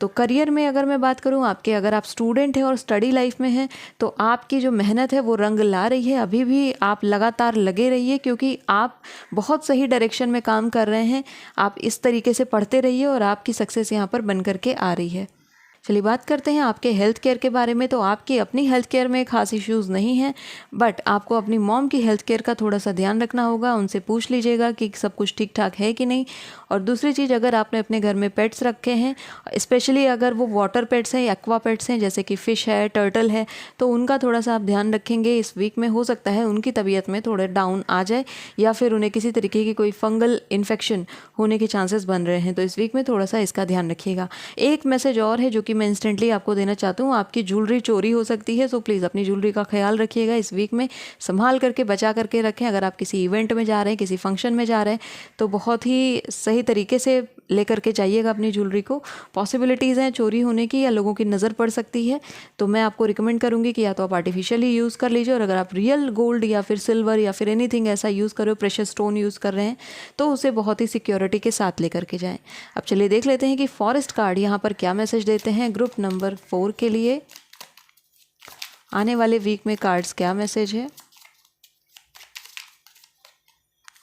तो करियर में अगर मैं बात करूं आपके, अगर आप स्टूडेंट हैं और स्टडी लाइफ में हैं तो आपकी जो मेहनत है वो रंग ला रही है। अभी भी आप लगातार लगे रहिए क्योंकि आप बहुत सही डायरेक्शन में काम कर रहे हैं। आप इस तरीके से पढ़ते रहिए और आपकी सक्सेस यहाँ पर बन करके आ रही है। चलिए बात करते हैं आपके हेल्थ केयर के बारे में। तो आपकी अपनी हेल्थ केयर में खास इश्यूज़ नहीं हैं, बट आपको अपनी मॉम की हेल्थ केयर का थोड़ा सा ध्यान रखना होगा। उनसे पूछ लीजिएगा कि सब कुछ ठीक ठाक है कि नहीं। और दूसरी चीज़, अगर आपने अपने घर में पेट्स रखे हैं, स्पेशली अगर वो वाटर पेट्स हैं, एक्वा पेट्स हैं जैसे कि फ़िश है, टर्टल है, तो उनका थोड़ा सा आप ध्यान रखेंगे। इस वीक में हो सकता है उनकी तबीयत में थोड़े डाउन आ जाए या फिर उन्हें किसी तरीके की कोई फंगल इन्फेक्शन होने के चांसेस बन रहे हैं। तो इस वीक में थोड़ा सा इसका ध्यान रखिएगा। एक मैसेज और है जो कि मैं इंस्टेंटली आपको देना चाहता हूँ, आपकी ज्वेलरी चोरी हो सकती है। सो प्लीज़ अपनी ज्वेलरी का ख्याल रखिएगा। इस वीक में संभाल करके बचा करके रखें। अगर आप किसी इवेंट में जा रहे हैं, किसी फंक्शन में जा रहे हैं तो बहुत ही सही तरीके से लेकर के जाइएगा अपनी ज्वेलरी को। पॉसिबिलिटीज़ हैं चोरी होने की या लोगों की नज़र पड़ सकती है, तो मैं आपको रिकमेंड करूँगी कि या तो आप आर्टिफिशियल ही यूज़ कर लीजिए, और अगर आप रियल गोल्ड या फिर सिल्वर या फिर एनीथिंग ऐसा यूज़ कर रहे हो, प्रेशियस स्टोन यूज़ कर रहे हैं, तो उसे बहुत ही सिक्योरिटी के साथ लेकर के जाएं। अब चलिए देख लेते हैं कि फॉरेस्ट कार्ड यहाँ पर क्या मैसेज देते हैं ग्रुप नंबर 4 के लिए। आने वाले वीक में कार्ड्स क्या मैसेज है।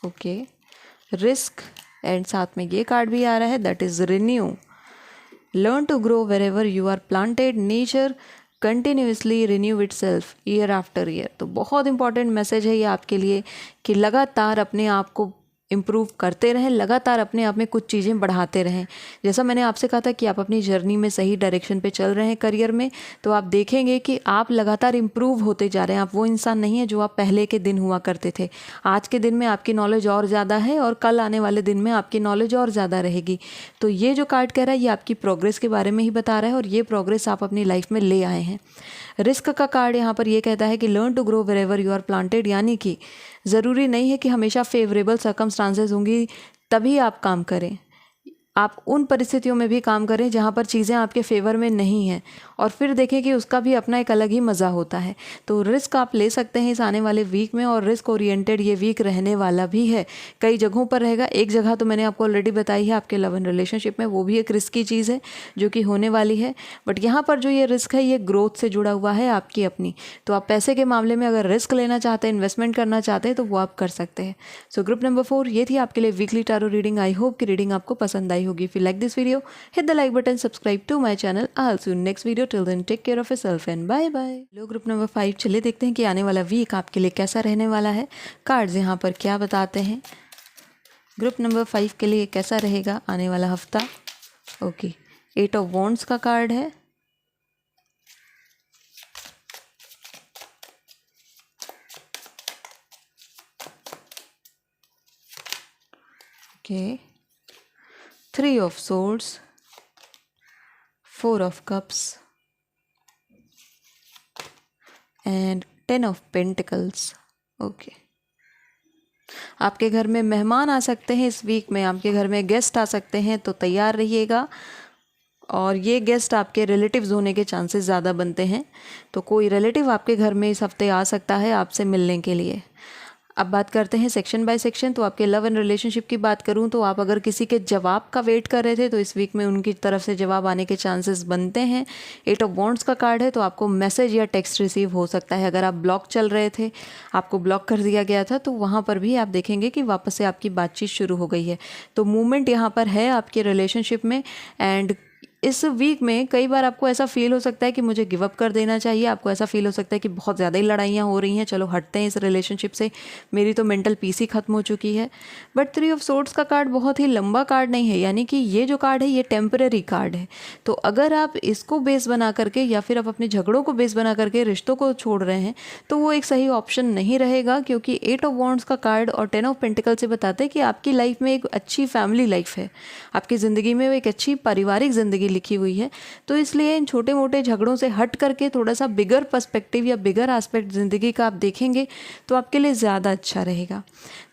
ओके, रिस्क, एंड साथ में ये कार्ड भी आ रहा है, that is renew. Learn to grow wherever you are planted, nature continuously renew itself year after year. तो बहुत इंपॉर्टेंट मैसेज है ये आपके लिए कि लगातार अपने आप को इम्प्रूव करते रहें, लगातार अपने आप में कुछ चीज़ें बढ़ाते रहें। जैसा मैंने आपसे कहा था कि आप अपनी जर्नी में सही डायरेक्शन पे चल रहे हैं करियर में, तो आप देखेंगे कि आप लगातार इम्प्रूव होते जा रहे हैं। आप वो इंसान नहीं है जो आप पहले के दिन हुआ करते थे। आज के दिन में आपकी नॉलेज और ज़्यादा है और कल आने वाले दिन में आपकी नॉलेज और ज़्यादा रहेगी। तो ये जो कार्ड कह रहा है ये आपकी प्रोग्रेस के बारे में ही बता रहा है, और ये प्रोग्रेस आप अपनी लाइफ में ले आए हैं। रिस्क का कार्ड यहाँ पर ये कहता है कि learn to grow wherever you are planted, यानी कि ज़रूरी नहीं है कि हमेशा फेवरेबल सर्कमस्टांसेस होंगी तभी आप काम करें। आप उन परिस्थितियों में भी काम करें जहाँ पर चीज़ें आपके फेवर में नहीं हैं, और फिर देखें कि उसका भी अपना एक अलग ही मज़ा होता है। तो रिस्क आप ले सकते हैं इस आने वाले वीक में, और रिस्क ओरिएंटेड ये वीक रहने वाला भी है। कई जगहों पर रहेगा। एक जगह तो मैंने आपको ऑलरेडी बताई है आपके लव एंड रिलेशनशिप में, वो भी एक रिस्क की चीज़ है जो कि होने वाली है। बट यहाँ पर जो ये रिस्क है ये ग्रोथ से जुड़ा हुआ है आपकी अपनी। तो आप पैसे के मामले में अगर रिस्क लेना चाहते हैं, इन्वेस्टमेंट करना चाहते हैं, तो वो आप कर सकते हैं। सो ग्रुप नंबर 4 ये थी आपके लिए weekly tarot reading. I hope कि रीडिंग आपको पसंद आई होगी। If you like this video, hit the like button, subscribe to my channel. I will see you next video. Till then take care of yourself and bye bye. लो ग्रुप नंबर 5, चलिए देखते हैं कि आने वाला वीक आपके लिए कैसा रहने वाला है। कार्ड्स यहाँ पर क्या बताते हैं ग्रुप नंबर 5 के लिए, कैसा रहेगा आने वाला हफ्ता। ओके, 8 ऑफ वॉन्ड्स का कार्ड है। Okay, 3 of swords, 4 of cups and 10 of pentacles. Okay, आपके घर में मेहमान आ सकते हैं इस वीक में, आपके घर में गेस्ट आ सकते हैं, तो तैयार रहिएगा। और ये गेस्ट आपके रिलेटिव्स होने के चांसेस ज़्यादा बनते हैं, तो कोई रिलेटिव आपके घर में इस हफ्ते आ सकता है आपसे मिलने के लिए। अब बात करते हैं सेक्शन बाय सेक्शन। तो आपके लव एंड रिलेशनशिप की बात करूं तो आप अगर किसी के जवाब का वेट कर रहे थे तो इस वीक में उनकी तरफ से जवाब आने के चांसेस बनते हैं। 8 ऑफ वॉन्ड्स का कार्ड है, तो आपको मैसेज या टेक्स्ट रिसीव हो सकता है। अगर आप ब्लॉक चल रहे थे, आपको ब्लॉक कर दिया गया था, तो वहाँ पर भी आप देखेंगे कि वापस से आपकी बातचीत शुरू हो गई है। तो मूवमेंट यहाँ पर है आपके रिलेशनशिप में। एंड इस वीक में कई बार आपको ऐसा फील हो सकता है कि मुझे गिव अप कर देना चाहिए। आपको ऐसा फील हो सकता है कि बहुत ज़्यादा ही लड़ाइयाँ हो रही हैं, चलो हटते हैं इस रिलेशनशिप से, मेरी तो मेंटल पीस ही खत्म हो चुकी है। बट 3 ऑफ सोर्ड्स का कार्ड बहुत ही लंबा कार्ड नहीं है, यानी कि ये जो कार्ड है ये टेम्पररी कार्ड है। तो अगर आप इसको बेस बना करके या फिर आप अपने झगड़ों को बेस बना करके रिश्तों को छोड़ रहे हैं तो वो एक सही ऑप्शन नहीं रहेगा, क्योंकि 8 ऑफ वॉन्ड्स का कार्ड और 10 ऑफ पेंटिकल से बताते हैं कि आपकी लाइफ में एक अच्छी फैमिली लाइफ है, आपकी ज़िंदगी में एक अच्छी पारिवारिक ज़िंदगी लिखी हुई है। तो इसलिए इन छोटे मोटे झगड़ों से हट करके थोड़ा सा बिगर पर्सपेक्टिव या बिगर एस्पेक्ट ज़िंदगी का आप देखेंगे तो आपके लिए ज़्यादा अच्छा रहेगा।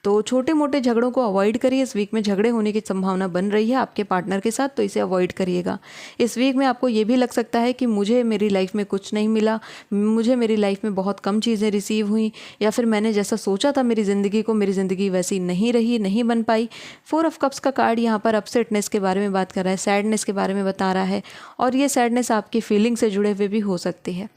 तो छोटे मोटे झगड़ों को अवॉइड करिए। इस वीक में झगड़े होने की संभावना बन रही है आपके पार्टनर के साथ, तो इसे अवॉइड करिएगा। इस वीक में आपको ये भी लग सकता है कि मुझे मेरी लाइफ में कुछ नहीं मिला, मुझे मेरी लाइफ में बहुत कम चीज़ें रिसीव हुई, या फिर मैंने जैसा सोचा था मेरी ज़िंदगी वैसी नहीं रही, नहीं बन पाई। 4 ऑफ कप्स का कार्ड यहाँ पर अपसेटनेस के बारे में बात कर रहा है, सैडनेस के बारे में बता रहा है, और ये सैडनेस आपकी फीलिंग से जुड़े हुए भी हो सकती है।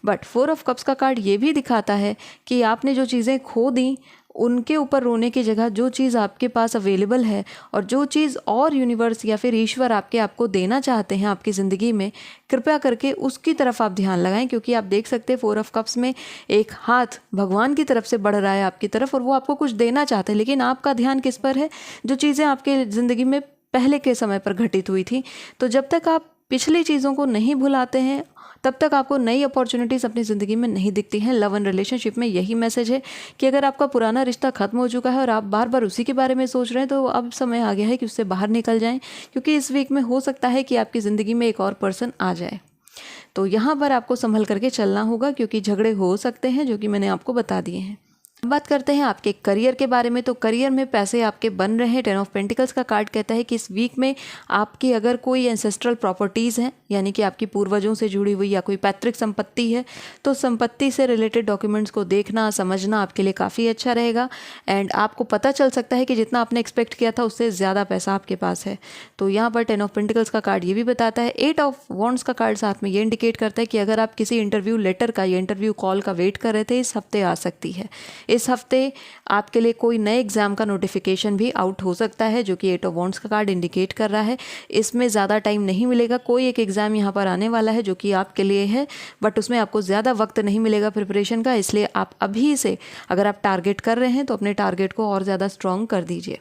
बट 4 ऑफ कप्स का कार्ड ये भी दिखाता है कि आपने जो चीज़ें खो दी उनके ऊपर रोने की जगह जो चीज़ आपके पास अवेलेबल है और जो चीज़ और यूनिवर्स या फिर ईश्वर आपको देना चाहते हैं आपकी ज़िंदगी में, कृपया करके उसकी तरफ आप ध्यान लगाएं। क्योंकि आप देख सकते हैं 4 ऑफ कप्स में एक हाथ भगवान की तरफ से बढ़ रहा है आपकी तरफ, और वो आपको कुछ देना चाहते हैं, लेकिन आपका ध्यान किस पर है, जो चीज़ें आपके ज़िंदगी में पहले के समय पर घटित हुई थी। तो जब तक आप पिछली चीज़ों को नहीं भुलाते हैं तब तक आपको नई अपॉर्चुनिटीज़ अपनी ज़िंदगी में नहीं दिखती हैं। लव एंड रिलेशनशिप में यही मैसेज है कि अगर आपका पुराना रिश्ता खत्म हो चुका है और आप बार बार उसी के बारे में सोच रहे हैं, तो अब समय आ गया है कि उससे बाहर निकल जाएं, क्योंकि इस वीक में हो सकता है कि आपकी ज़िंदगी में एक और पर्सन आ जाए। तो यहाँ पर आपको संभल करके चलना होगा, क्योंकि झगड़े हो सकते हैं जो कि मैंने आपको बता दिए हैं। बात करते हैं आपके करियर के बारे में। तो करियर में पैसे आपके बन रहे हैं। 10 ऑफ पेंटिकल्स का कार्ड कहता है कि इस वीक में आपकी अगर कोई एंसेस्ट्रल प्रॉपर्टीज़ हैं, यानी कि आपकी पूर्वजों से जुड़ी हुई या कोई पैतृक संपत्ति है, तो संपत्ति से रिलेटेड डॉक्यूमेंट्स को देखना समझना आपके लिए काफ़ी अच्छा रहेगा। एंड आपको पता चल सकता है कि जितना आपने एक्सपेक्ट किया था उससे ज़्यादा पैसा आपके पास है। तो यहाँ पर 10 ऑफ पेंटिकल्स का कार्ड ये भी बताता है। 8 ऑफ वॉन्ड्स का कार्ड साथ में ये इंडिकेट करता है कि अगर आप किसी इंटरव्यू लेटर का या इंटरव्यू कॉल का वेट कर रहे थे, इस हफ्ते आ सकती है। इस हफ्ते आपके लिए कोई नए एग्जाम का नोटिफिकेशन भी आउट हो सकता है, जो कि 8 ऑफ वॉन्ड्स का कार्ड इंडिकेट कर रहा है। इसमें ज़्यादा टाइम नहीं मिलेगा। कोई एक एग्ज़ाम यहाँ पर आने वाला है जो कि आपके लिए है, बट उसमें आपको ज़्यादा वक्त नहीं मिलेगा प्रिपरेशन का। इसलिए आप अभी से अगर आप टारगेट कर रहे हैं तो अपने टारगेट को और ज़्यादा स्ट्रॉन्ग कर दीजिए।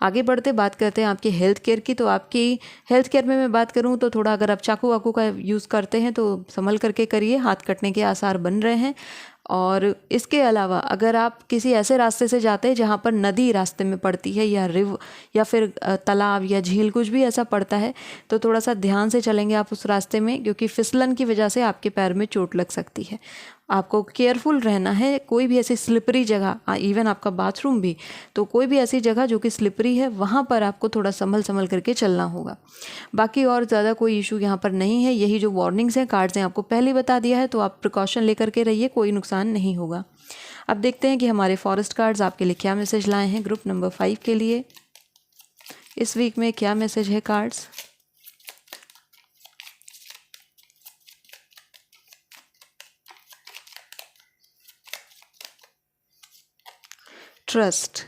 आगे बढ़ते बात करते हैं आपकी हेल्थ केयर की। तो आपकी हेल्थ केयर में मैं बात करूं तो थोड़ा अगर आप चाकू वाकू का यूज़ करते हैं तो संभल करके करिए, हाथ कटने के आसार बन रहे हैं। और इसके अलावा अगर आप किसी ऐसे रास्ते से जाते हैं जहाँ पर नदी रास्ते में पड़ती है या रिव या फिर तालाब या झील, कुछ भी ऐसा पड़ता है, तो थोड़ा सा ध्यान से चलेंगे आप उस रास्ते में, क्योंकि फिसलन की वजह से आपके पैर में चोट लग सकती है। आपको केयरफुल रहना है। कोई भी ऐसी स्लिपरी जगह, इवन आपका बाथरूम भी, तो कोई भी ऐसी जगह जो कि स्लिपरी है वहाँ पर आपको थोड़ा संभल करके चलना होगा। बाकी और ज़्यादा कोई इशू यहाँ पर नहीं है। यही जो वार्निंग्स हैं, कार्ड्स हैं, आपको पहले बता दिया है, तो आप प्रिकॉशन लेकर के रहिए, कोई नुकसान नहीं होगा। अब देखते हैं कि हमारे फॉरेस्ट कार्ड्स आपके लिए क्या मैसेज लाए हैं ग्रुप नंबर 5 के लिए। इस वीक में क्या मैसेज है कार्ड्स। ट्रस्ट।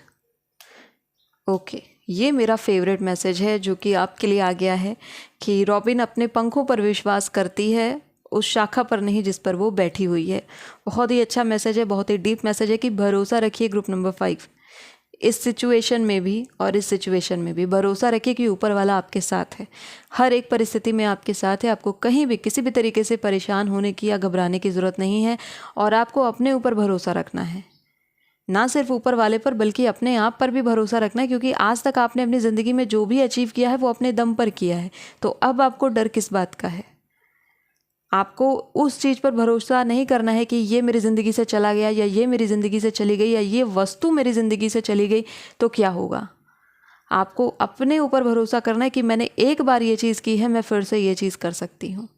ओके, ये मेरा फेवरेट मैसेज है जो कि आपके लिए आ गया है कि रॉबिन अपने पंखों पर विश्वास करती है, उस शाखा पर नहीं जिस पर वो बैठी हुई है। बहुत ही अच्छा मैसेज है, बहुत ही डीप मैसेज है कि भरोसा रखिए ग्रुप नंबर 5। इस सिचुएशन में भी और इस सिचुएशन में भी भरोसा रखिए कि ऊपर वाला आपके साथ है। हर एक परिस्थिति में आपके साथ है। आपको कहीं भी किसी भी तरीके से परेशान होने की या घबराने की ज़रूरत नहीं है और आपको अपने ऊपर भरोसा रखना है, ना सिर्फ ऊपर वाले पर बल्कि अपने आप पर भी भरोसा रखना है, क्योंकि आज तक आपने अपनी ज़िंदगी में जो भी अचीव किया है वो अपने दम पर किया है। तो अब आपको डर किस बात का है? आपको उस चीज़ पर भरोसा नहीं करना है कि ये मेरी ज़िंदगी से चला गया या ये मेरी ज़िंदगी से चली गई या ये वस्तु मेरी ज़िंदगी से चली गई तो क्या होगा। आपको अपने ऊपर भरोसा करना है कि मैंने एक बार ये चीज़ की है, मैं फिर से ये चीज़ कर सकती हूँ।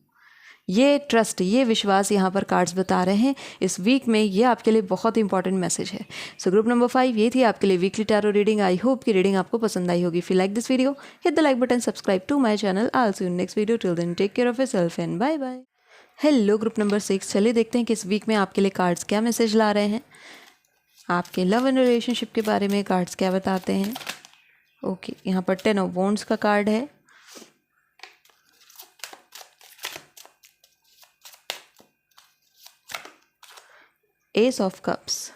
ये ट्रस्ट, ये विश्वास यहाँ पर कार्ड्स बता रहे हैं इस वीक में। ये आपके लिए बहुत इंपॉर्टेंट मैसेज है। सो ग्रुप नंबर 5 ये थी आपके लिए weekly tarot reading. I hope की रीडिंग आपको पसंद आई होगी। If you like this video hit the like button, subscribe to my channel. I will see you in next video. Till then take care of yourself and bye bye. Hello group number 6, चलिए देखते हैं कि इस वीक में आपके लिए कार्ड्स क्या मैसेज ला रहे हैं। आपके लव एंड रिलेशनशिप के बारे में कार्ड्स क्या बताते हैं। ओके, यहाँ पर 10 ऑफ वॉन्ड्स का कार्ड है। S of cups.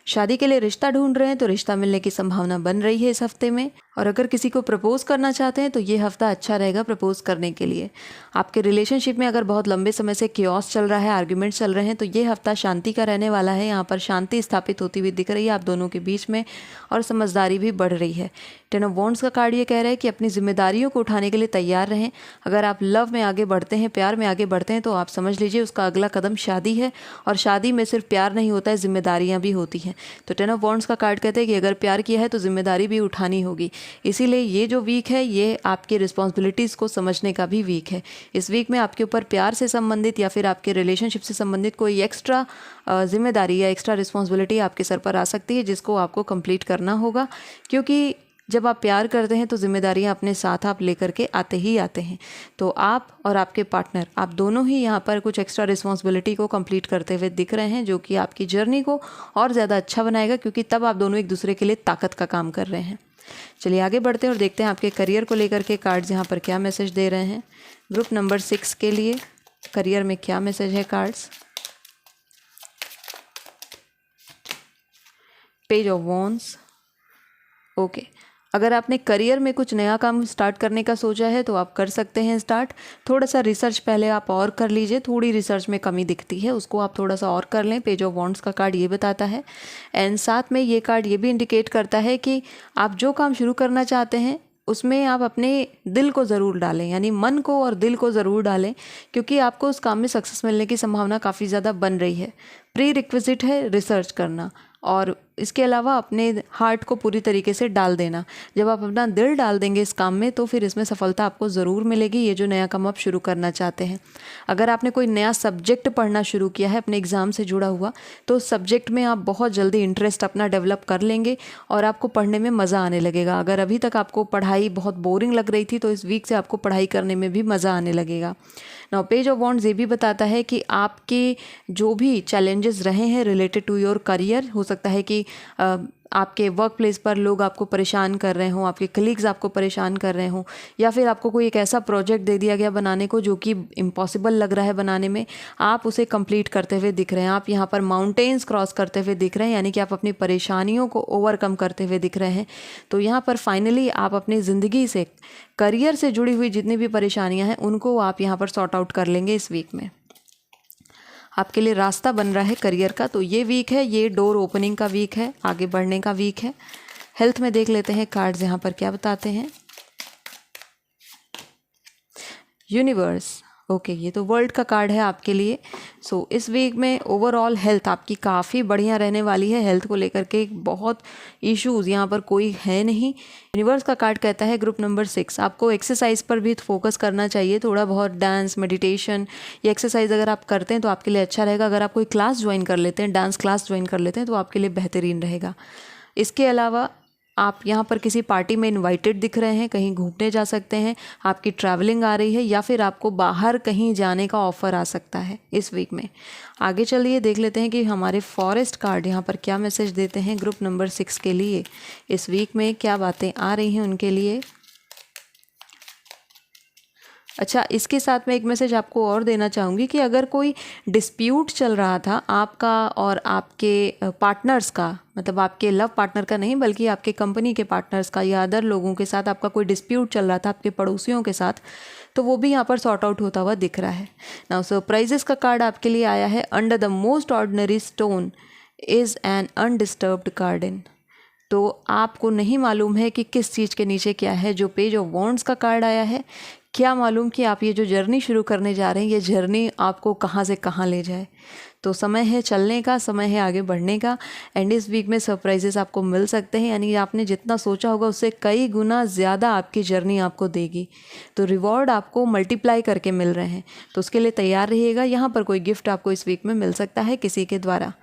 शादी के लिए रिश्ता ढूंढ रहे हैं तो रिश्ता मिलने की संभावना बन रही है इस हफ्ते में। और अगर किसी को प्रपोज करना चाहते हैं तो ये हफ्ता अच्छा रहेगा प्रपोज करने के लिए। आपके रिलेशनशिप में अगर बहुत लंबे समय से क्योस चल रहा है, आर्ग्यूमेंट चल रहे हैं, तो ये हफ्ता शांति का रहने वाला है। यहाँ पर शांति स्थापित होती हुई दिख रही है आप दोनों के बीच में और समझदारी भी बढ़ रही है। 10 ऑफ वॉन्ड्स का कार्ड ये कह रहा है कि अपनी जिम्मेदारियों को उठाने के लिए तैयार रहें। अगर आप लव में आगे बढ़ते हैं, प्यार में आगे बढ़ते हैं, तो आप समझ लीजिए उसका अगला कदम शादी है। और शादी में सिर्फ प्यार नहीं होता है, जिम्मेदारियाँ भी होती हैं। तो 10 ऑफ वॉन्ड्स का कार्ड कहते हैं कि अगर प्यार किया है तो जिम्मेदारी भी उठानी होगी। इसीलिए ये जो वीक है ये आपकी रिस्पॉन्सिबिलिटीज़ को समझने का भी वीक है। इस वीक में आपके ऊपर प्यार से संबंधित या फिर आपके रिलेशनशिप से संबंधित कोई एक्स्ट्रा जिम्मेदारी या एक्स्ट्रा रिस्पॉन्सिबिलिटी आपके सर पर आ सकती है जिसको आपको कंप्लीट करना होगा। क्योंकि जब आप प्यार करते हैं तो जिम्मेदारियां अपने साथ आप लेकर के आते ही आते हैं। तो आप और आपके पार्टनर, आप दोनों ही यहाँ पर कुछ एक्स्ट्रा रिस्पॉन्सिबिलिटी को कंप्लीट करते हुए दिख रहे हैं, जो कि आपकी जर्नी को और ज़्यादा अच्छा बनाएगा, क्योंकि तब आप दोनों एक दूसरे के लिए ताकत का काम कर रहे हैं। चलिए आगे बढ़ते हैं और देखते हैं आपके करियर को लेकर के कार्ड्स यहाँ पर क्या मैसेज दे रहे हैं। ग्रुप नंबर 6 के लिए करियर में क्या मैसेज है cards. Page of wands. Okay, अगर आपने करियर में कुछ नया काम स्टार्ट करने का सोचा है तो आप कर सकते हैं स्टार्ट। थोड़ा सा रिसर्च पहले आप और कर लीजिए, थोड़ी रिसर्च में कमी दिखती है, उसको आप थोड़ा सा और कर लें। पेज ऑफ वॉन्ड्स का कार्ड ये बताता है। एंड साथ में ये कार्ड ये भी इंडिकेट करता है कि आप जो काम शुरू करना चाहते हैं उसमें आप अपने दिल को ज़रूर डालें, यानी मन को और दिल को ज़रूर डालें, क्योंकि आपको उस काम में सक्सेस मिलने की संभावना काफ़ी ज़्यादा बन रही है। प्री रिक्विजिट है रिसर्च करना और इसके अलावा अपने हार्ट को पूरी तरीके से डाल देना। जब आप अपना दिल डाल देंगे इस काम में तो फिर इसमें सफलता आपको ज़रूर मिलेगी, ये जो नया काम आप शुरू करना चाहते हैं। अगर आपने कोई नया सब्जेक्ट पढ़ना शुरू किया है अपने एग्ज़ाम से जुड़ा हुआ, तो उस सब्जेक्ट में आप बहुत जल्दी इंटरेस्ट अपना डेवलप कर लेंगे और आपको पढ़ने में मज़ा आने लगेगा। अगर अभी तक आपको पढ़ाई बहुत बोरिंग लग रही थी तो इस वीक से आपको पढ़ाई करने में भी मज़ा आने लगेगा। नाउ पेज ऑफ वॉन्ड्स ये भी बताता है कि आपके जो भी चैलेंजेस रहे हैं रिलेटेड टू योर करियर, हो सकता है कि आपके वर्क प्लेस पर लोग आपको परेशान कर रहे हों, आपके कलीग्स आपको परेशान कर रहे हों, या फिर आपको कोई एक ऐसा प्रोजेक्ट दे दिया गया बनाने को जो कि इम्पॉसिबल लग रहा है बनाने में, आप उसे कंप्लीट करते हुए दिख रहे हैं। आप यहाँ पर माउंटेन्स क्रॉस करते हुए दिख रहे हैं, यानी कि आप अपनी परेशानियों को ओवरकम करते हुए दिख रहे हैं। तो यहाँ पर फाइनली आप अपनी ज़िंदगी से, करियर से जुड़ी हुई जितनी भी परेशानियाँ हैं उनको आप यहाँ पर सॉर्ट आउट कर लेंगे इस वीक में। आपके लिए रास्ता बन रहा है करियर का। तो ये वीक है, ये डोर ओपनिंग का वीक है, आगे बढ़ने का वीक है। हेल्थ में देख लेते हैं कार्ड्स यहाँ पर क्या बताते हैं। यूनिवर्स। ओके, ये तो वर्ल्ड का कार्ड है आपके लिए। सो इस वीक में ओवरऑल हेल्थ आपकी काफ़ी बढ़िया रहने वाली है। हेल्थ को लेकर के बहुत इश्यूज़ यहाँ पर कोई है नहीं। यूनिवर्स का कार्ड कहता है ग्रुप नंबर 6 आपको एक्सरसाइज पर भी फोकस करना चाहिए। थोड़ा बहुत डांस, मेडिटेशन या एक्सरसाइज अगर आप करते हैं तो आपके लिए अच्छा रहेगा। अगर आप कोई क्लास ज्वाइन कर लेते हैं, डांस क्लास ज्वाइन कर लेते हैं, तो आपके लिए बेहतरीन रहेगा। इसके अलावा आप यहाँ पर किसी पार्टी में इनवाइटेड दिख रहे हैं, कहीं घूमने जा सकते हैं, आपकी ट्रैवलिंग आ रही है, या फिर आपको बाहर कहीं जाने का ऑफ़र आ सकता है इस वीक में। आगे चलिए देख लेते हैं कि हमारे फॉरेस्ट कार्ड यहाँ पर क्या मैसेज देते हैं ग्रुप नंबर 6 के लिए। इस वीक में क्या बातें आ रही हैं उनके लिए। अच्छा, इसके साथ मैं एक मैसेज आपको और देना चाहूँगी कि अगर कोई डिस्प्यूट चल रहा था आपका और आपके पार्टनर्स का, मतलब आपके लव पार्टनर का नहीं बल्कि आपके कंपनी के पार्टनर्स का या अदर लोगों के साथ आपका कोई डिस्प्यूट चल रहा था आपके पड़ोसियों के साथ, तो वो भी यहाँ पर सॉर्ट आउट होता हुआ दिख रहा है। नाउ सरप्राइजेस का कार्ड आपके लिए आया है। Under the most ordinary stone is an undisturbed garden. तो आपको नहीं मालूम है कि किस चीज़ के नीचे क्या है। जो पेज ऑफ वॉन्ड्स का कार्ड आया है, क्या मालूम कि आप ये जो जर्नी शुरू करने जा रहे हैं, ये जर्नी आपको कहाँ से कहाँ ले जाए। तो समय है चलने का, समय है आगे बढ़ने का। एंड इस वीक में सरप्राइजेस आपको मिल सकते हैं, यानी आपने जितना सोचा होगा उससे कई गुना ज़्यादा आपकी जर्नी आपको देगी। तो रिवॉर्ड आपको मल्टीप्लाई करके मिल रहे हैं, तो उसके लिए तैयार रहिएगा। यहाँ पर कोई गिफ्ट आपको इस वीक में मिल सकता है किसी के द्वारा।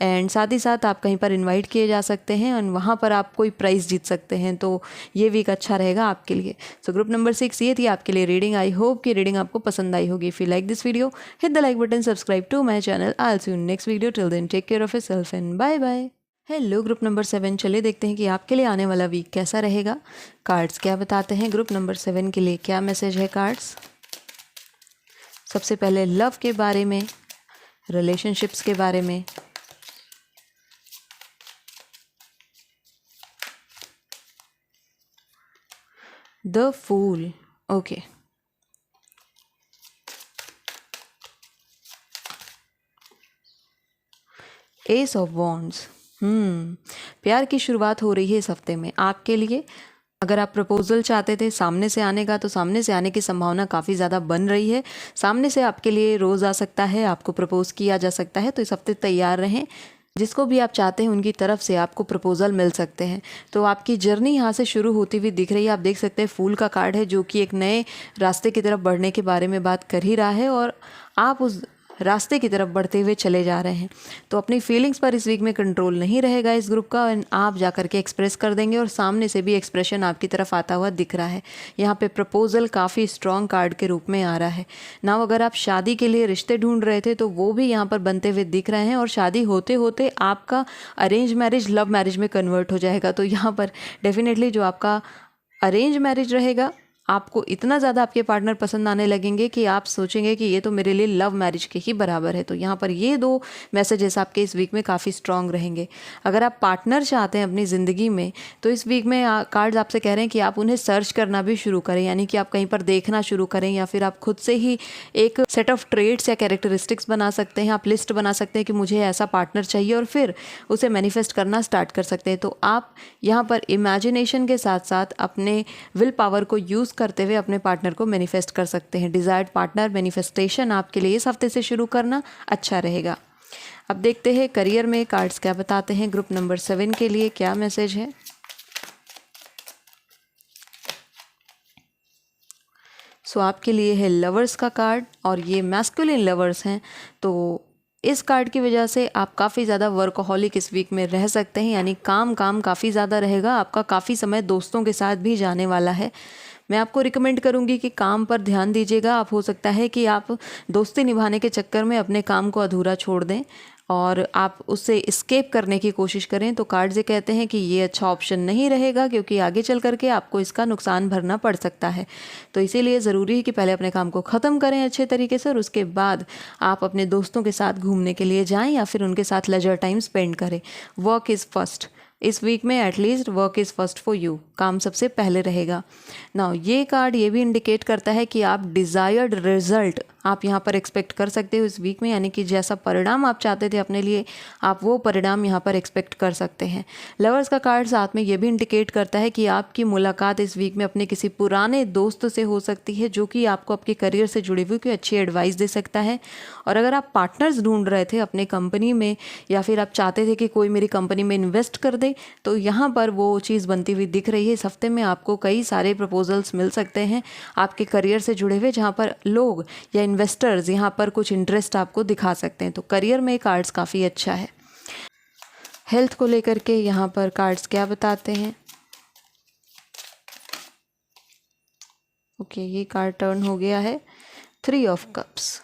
एंड साथ ही साथ आप कहीं पर इनवाइट किए जा सकते हैं और वहाँ पर आप कोई प्राइज़ जीत सकते हैं। तो ये वीक अच्छा रहेगा आपके लिए। सो ग्रुप नंबर 6 ये थी आपके लिए रीडिंग। आई होप कि रीडिंग आपको पसंद आई होगी। If you like this video, hit the like button, subscribe to my channel. I will see you in next video. Till then take care of yourself and bye bye. Hello group number 7, चलिए देखते हैं कि आपके लिए आने वाला वीक कैसा रहेगा। कार्ड्स क्या बताते हैं ग्रुप नंबर 7 के लिए, क्या मैसेज है कार्ड्स। सबसे पहले लव के बारे में, रिलेशनशिप्स के बारे में। The fool, okay. Ace of wands, प्यार की शुरुआत हो रही है इस हफ्ते में आपके लिए। अगर आप प्रपोजल चाहते थे सामने से आने का, तो सामने से आने की संभावना काफ़ी ज़्यादा बन रही है। सामने से आपके लिए रोज़ आ सकता है, आपको प्रपोज किया जा सकता है। तो इस हफ्ते तैयार रहें। जिसको भी आप चाहते हैं उनकी तरफ से आपको प्रपोजल मिल सकते हैं। तो आपकी जर्नी यहाँ से शुरू होती हुई दिख रही है। आप देख सकते हैं फूल का कार्ड है, जो कि एक नए रास्ते की तरफ बढ़ने के बारे में बात कर ही रहा है, और आप उस रास्ते की तरफ बढ़ते हुए चले जा रहे हैं। तो अपनी फीलिंग्स पर इस वीक में कंट्रोल नहीं रहेगा इस ग्रुप का, और आप जा करके एक्सप्रेस कर देंगे, और सामने से भी एक्सप्रेशन आपकी तरफ आता हुआ दिख रहा है। यहाँ पे प्रपोजल काफ़ी स्ट्रॉन्ग कार्ड के रूप में आ रहा है ना। अगर आप शादी के लिए रिश्ते ढूंढ रहे थे तो वो भी यहाँ पर बनते हुए दिख रहे हैं, और शादी होते होते आपका अरेंज मैरिज लव मैरिज में कन्वर्ट हो जाएगा। तो यहाँ पर डेफिनेटली जो आपका अरेंज मैरिज रहेगा, आपको इतना ज़्यादा आपके पार्टनर पसंद आने लगेंगे कि आप सोचेंगे कि ये तो मेरे लिए लव मैरिज के ही बराबर है। तो यहाँ पर ये दो मैसेजेस आपके इस वीक में काफ़ी स्ट्रॉन्ग रहेंगे। अगर आप पार्टनर चाहते हैं अपनी ज़िंदगी में, तो इस वीक में कार्ड्स आपसे कह रहे हैं कि आप उन्हें सर्च करना भी शुरू करें, यानी कि आप कहीं पर देखना शुरू करें, या फिर आप खुद से ही एक सेट ऑफ ट्रेड्स या कैरेक्टरिस्टिक्स बना सकते हैं। आप लिस्ट बना सकते हैं कि मुझे ऐसा पार्टनर चाहिए, और फिर उसे मैनिफेस्ट करना स्टार्ट कर सकते हैं। तो आप यहाँ पर इमेजिनेशन के साथ साथ अपने विल पावर को यूज़ करते हुए अपने पार्टनर को मैनिफेस्ट कर सकते हैं। डिजायर्ड पार्टनर मैनिफेस्टेशन आपके लिए इस हफ्ते से शुरू करना अच्छा रहेगा। अब देखते हैं करियर में कार्ड्स क्या बताते हैं ग्रुप नंबर 7 के लिए, क्या मैसेज है। सो आपके लिए है लवर्स का कार्ड, और ये मैस्कुलिन लवर्स हैं। तो इस कार्ड की वजह से आप काफ़ी ज़्यादा वर्कहोलिक इस वीक में रह सकते हैं, यानी काम काफ़ी ज़्यादा रहेगा आपका। काफ़ी समय दोस्तों के साथ भी जाने वाला है। मैं आपको रिकमेंड करूंगी कि काम पर ध्यान दीजिएगा। आप हो सकता है कि आप दोस्ती निभाने के चक्कर में अपने काम को अधूरा छोड़ दें और आप उससे एस्केप करने की कोशिश करें। तो कार्ड्स ये कहते हैं कि ये अच्छा ऑप्शन नहीं रहेगा, क्योंकि आगे चल करके आपको इसका नुकसान भरना पड़ सकता है। तो इसीलिए ज़रूरी है कि पहले अपने काम को ख़त्म करें अच्छे तरीके से, और उसके बाद आप अपने दोस्तों के साथ घूमने के लिए जाएं या फिर उनके साथ लेजर टाइम स्पेंड करें। Work is first. इस वीक में at least work is first for you, काम सबसे पहले रहेगा। नाउ ये कार्ड ये भी इंडिकेट करता है कि आप डिज़ायर्ड रिजल्ट आप यहाँ पर एक्सपेक्ट कर सकते हो इस वीक में, यानी कि जैसा परिणाम आप चाहते थे अपने लिए, आप वो परिणाम यहाँ पर एक्सपेक्ट कर सकते हैं। लवर्स का कार्ड साथ में ये भी इंडिकेट करता है कि आपकी मुलाकात इस वीक में अपने किसी पुराने दोस्त से हो सकती है, जो कि आपको आपके करियर से जुड़ी हुई कोई अच्छी एडवाइस दे सकता है। और अगर आप पार्टनर्स ढूंढ रहे थे अपने कंपनी में, या फिर आप चाहते थे कि कोई मेरी कंपनी में इन्वेस्ट कर दे, तो यहाँ पर वो चीज़ बनती हुई दिख रही है। इस हफ्ते में आपको कई सारे प्रपोजल्स मिल सकते हैं आपके करियर से जुड़े हुए, जहाँ पर लोग या इन्वेस्टर्स यहाँ पर कुछ इंटरेस्ट आपको दिखा सकते हैं। तो करियर में कार्ड्स काफ़ी अच्छा है। हेल्थ को लेकर के यहाँ पर कार्ड्स क्या बताते हैं। ओके, ये कार्ड टर्न हो गया है 3 ऑफ कप्स।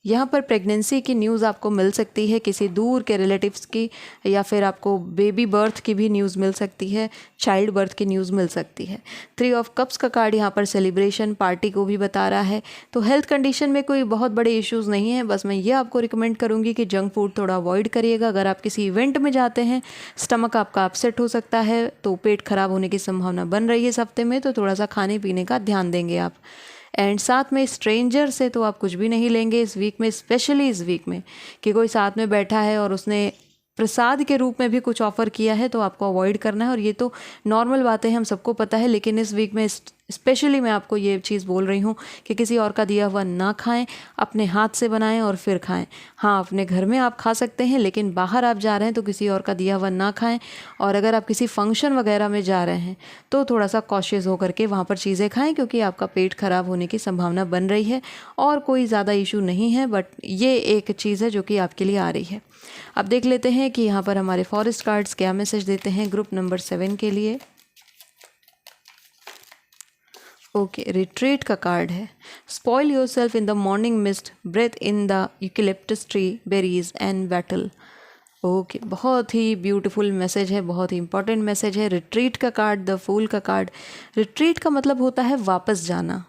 यहाँ पर प्रेगनेंसी की न्यूज़ आपको मिल सकती है, किसी दूर के रिलेटिव्स की, या फिर आपको बेबी बर्थ की भी न्यूज़ मिल सकती है, चाइल्ड बर्थ की न्यूज़ मिल सकती है। 3 ऑफ कप्स का कार्ड यहाँ पर सेलिब्रेशन पार्टी को भी बता रहा है। तो हेल्थ कंडीशन में कोई बहुत बड़े इश्यूज़ नहीं है, बस मैं ये आपको रिकमेंड करूँगी कि जंक फूड थोड़ा अवॉइड करिएगा। अगर आप किसी इवेंट में जाते हैं, स्टमक आपका अपसेट हो सकता है, तो पेट खराब होने की संभावना बन रही है इस हफ्ते में, तो थोड़ा सा खाने पीने का ध्यान देंगे आप। एंड साथ में स्ट्रेंजर से तो आप कुछ भी नहीं लेंगे इस वीक में, स्पेशली इस वीक में कि कोई साथ में बैठा है और उसने प्रसाद के रूप में भी कुछ ऑफ़र किया है, तो आपको अवॉइड करना है। और ये तो नॉर्मल बातें हैं, हम सबको पता है, लेकिन इस वीक में स्पेशली मैं आपको ये चीज़ बोल रही हूँ कि किसी और का दिया हुआ ना खाएं, अपने हाथ से बनाएं और फिर खाएं। हाँ, अपने घर में आप खा सकते हैं, लेकिन बाहर आप जा रहे हैं तो किसी और का दिया हुआ ना खाएं। और अगर आप किसी फंक्शन वगैरह में जा रहे हैं तो थोड़ा सा कॉशियस होकर के वहाँ पर चीज़ें खाएं, क्योंकि आपका पेट खराब होने की संभावना बन रही है। और कोई ज़्यादा इशू नहीं है, बट ये एक चीज़ है जो कि आपके लिए आ रही है। अब देख लेते हैं कि यहाँ पर हमारे फॉरेस्ट कार्ड्स क्या मैसेज देते हैं ग्रुप नंबर 7 के लिए। ओके, रिट्रीट का कार्ड है। Spoil yourself in the morning mist, breathe in the eucalyptus tree berries and battle. Okay, बहुत ही ब्यूटीफुल मैसेज है, बहुत ही इंपॉर्टेंट मैसेज है। रिट्रीट का कार्ड, द फूल का कार्ड। रिट्रीट का मतलब होता है वापस जाना,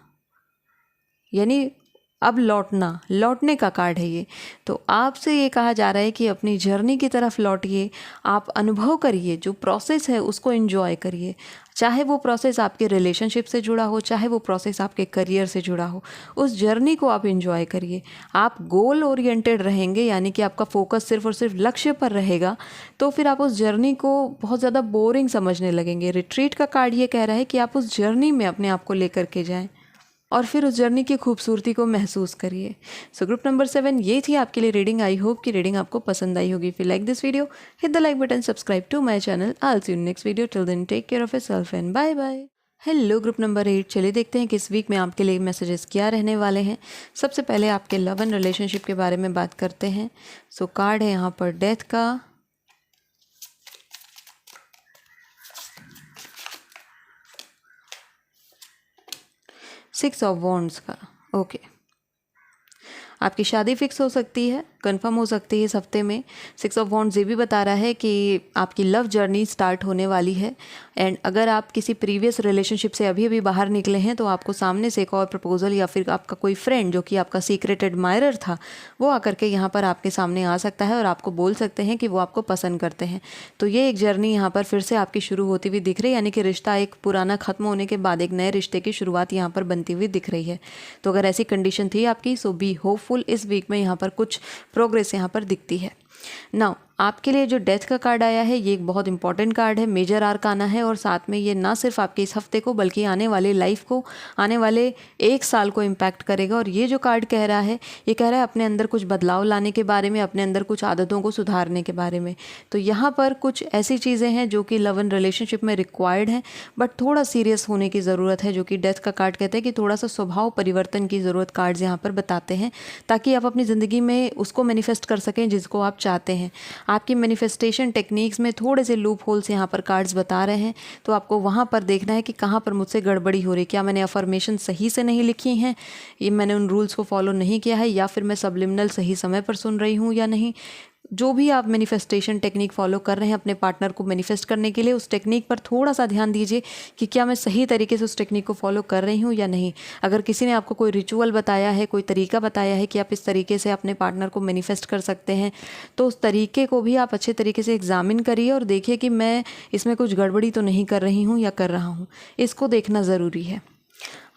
यानी अब लौटने का कार्ड है ये। तो आपसे ये कहा जा रहा है कि अपनी जर्नी की तरफ लौटिए, आप अनुभव करिए, जो प्रोसेस है उसको एंजॉय करिए। चाहे वो प्रोसेस आपके रिलेशनशिप से जुड़ा हो, चाहे वो प्रोसेस आपके करियर से जुड़ा हो, उस जर्नी को आप एंजॉय करिए। आप गोल ओरिएंटेड रहेंगे, यानी कि आपका फोकस सिर्फ और सिर्फ लक्ष्य पर रहेगा, तो फिर आप उस जर्नी को बहुत ज़्यादा बोरिंग समझने लगेंगे। रिट्रीट का कार्ड ये कह रहा है कि आप उस जर्नी में अपने आप को लेकर के जाएं और फिर उस जर्नी की खूबसूरती को महसूस करिए। सो ग्रुप नंबर 7, ये थी आपके लिए रीडिंग। आई होप कि रीडिंग आपको पसंद आई होगी। If you like this video, hit the like button, subscribe to my channel. I will see you next video. Till then take care of yourself and bye bye. Hello group number 8, चलिए देखते हैं कि इस वीक में आपके लिए मैसेजेस क्या रहने वाले हैं। सबसे पहले आपके लव एंड रिलेशनशिप के बारे में बात करते हैं। सो कार्ड है यहाँ पर डेथ का, 6 ऑफ वॉन्ड्स का। ओके, आपकी शादी फिक्स हो सकती है, कंफर्म हो सकती है इस हफ्ते में। 6 ऑफ वॉन्ड्स ये भी बता रहा है कि आपकी लव जर्नी स्टार्ट होने वाली है। एंड अगर आप किसी प्रीवियस रिलेशनशिप से अभी अभी बाहर निकले हैं, तो आपको सामने से एक और प्रपोजल, या फिर आपका कोई फ्रेंड जो कि आपका सीक्रेट एडमायरर था, वो आकर के यहाँ पर आपके सामने आ सकता है और आपको बोल सकते हैं कि वो आपको पसंद करते हैं। तो ये एक जर्नी यहाँ पर फिर से आपकी शुरू होती हुई दिख रही है, यानी कि रिश्ता एक पुराना खत्म होने के बाद एक नए रिश्ते की शुरुआत यहाँ पर बनती हुई दिख रही है। तो अगर ऐसी कंडीशन थी आपकी, सो बी होपफुल। इस वीक में यहाँ पर कुछ प्रोग्रेस यहाँ पर दिखती है। नाउ आपके लिए जो डेथ का कार्ड आया है, ये एक बहुत इंपॉर्टेंट कार्ड है, मेजर आर्काना है, और साथ में ये ना सिर्फ आपके इस हफ्ते को बल्कि आने वाले लाइफ को, आने वाले 1 साल को इम्पैक्ट करेगा। और ये जो कार्ड कह रहा है, ये कह रहा है अपने अंदर कुछ बदलाव लाने के बारे में, अपने अंदर कुछ आदतों को सुधारने के बारे में। तो यहाँ पर कुछ ऐसी चीज़ें हैं जो कि लव एंड रिलेशनशिप में रिक्वायर्ड हैं, बट थोड़ा सीरियस होने की ज़रूरत है, जो कि डेथ का कार्ड कहते हैं कि थोड़ा सा स्वभाव परिवर्तन की ज़रूरत कार्ड्स यहाँ पर बताते हैं, ताकि आप अपनी ज़िंदगी में उसको मैनिफेस्ट कर सकें जिसको आप चाहते हैं। आपकी मैनिफेस्टेशन टेक्निक्स में थोड़े से लूप होल्स यहाँ पर कार्ड्स बता रहे हैं, तो आपको वहाँ पर देखना है कि कहाँ पर मुझसे गड़बड़ी हो रही। क्या मैंने अफर्मेशन सही से नहीं लिखी हैं, ये मैंने उन रूल्स को फॉलो नहीं किया है, या फिर मैं सबलिमिनल सही समय पर सुन रही हूँ या नहीं। जो भी आप मैनिफेस्टेशन टेक्निक फॉलो कर रहे हैं अपने पार्टनर को मैनिफेस्ट करने के लिए, उस टेक्निक पर थोड़ा सा ध्यान दीजिए कि क्या मैं सही तरीके से उस टेक्निक को फॉलो कर रही हूँ या नहीं। अगर किसी ने आपको कोई रिचुअल बताया है, कोई तरीका बताया है कि आप इस तरीके से अपने पार्टनर को मैनिफेस्ट कर सकते हैं, तो उस तरीके को भी आप अच्छे तरीके से एग्जामिन करिए और देखिए कि मैं इसमें कुछ गड़बड़ी तो नहीं कर रही हूँ या कर रहा हूँ। इसको देखना ज़रूरी है।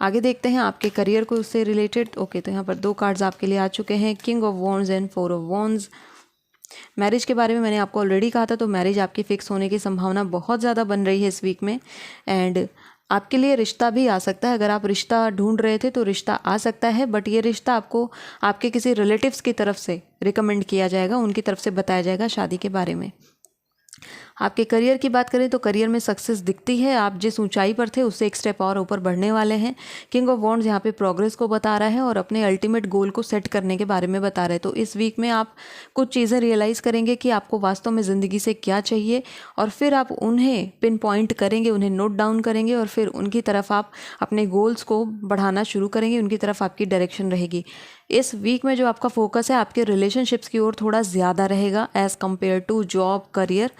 आगे देखते हैं आपके करियर को उससे रिलेटेड। ओके, तो यहाँ पर 2 कार्ड्स आपके लिए आ चुके हैं, king of wands and 4 of wands. Marriage के बारे में मैंने आपको ऑलरेडी कहा था, तो मैरिज आपकी फिक्स होने की संभावना बहुत ज़्यादा बन रही है इस वीक में। एंड आपके लिए रिश्ता भी आ सकता है। अगर आप रिश्ता ढूंढ रहे थे तो रिश्ता आ सकता है, बट ये रिश्ता आपको आपके किसी रिलेटिव्स की तरफ से रिकमेंड किया जाएगा, उनकी तरफ से बताया जाएगा शादी के बारे में। आपके करियर की बात करें तो करियर में सक्सेस दिखती है, आप जिस ऊंचाई पर थे उससे एक स्टेप और ऊपर बढ़ने वाले हैं। किंग ऑफ वॉन्ड्स यहाँ पे प्रोग्रेस को बता रहा है और अपने अल्टीमेट गोल को सेट करने के बारे में बता रहा है। तो इस वीक में आप कुछ चीज़ें रियलाइज़ करेंगे कि आपको वास्तव में ज़िंदगी से क्या चाहिए, और फिर आप उन्हें पिन पॉइंट करेंगे, उन्हें नोट डाउन करेंगे और फिर उनकी तरफ आप अपने गोल्स को बढ़ाना शुरू करेंगे, उनकी तरफ आपकी डायरेक्शन रहेगी। इस वीक में जो आपका फोकस है आपके रिलेशनशिप्स की ओर थोड़ा ज़्यादा रहेगा as compare to job career.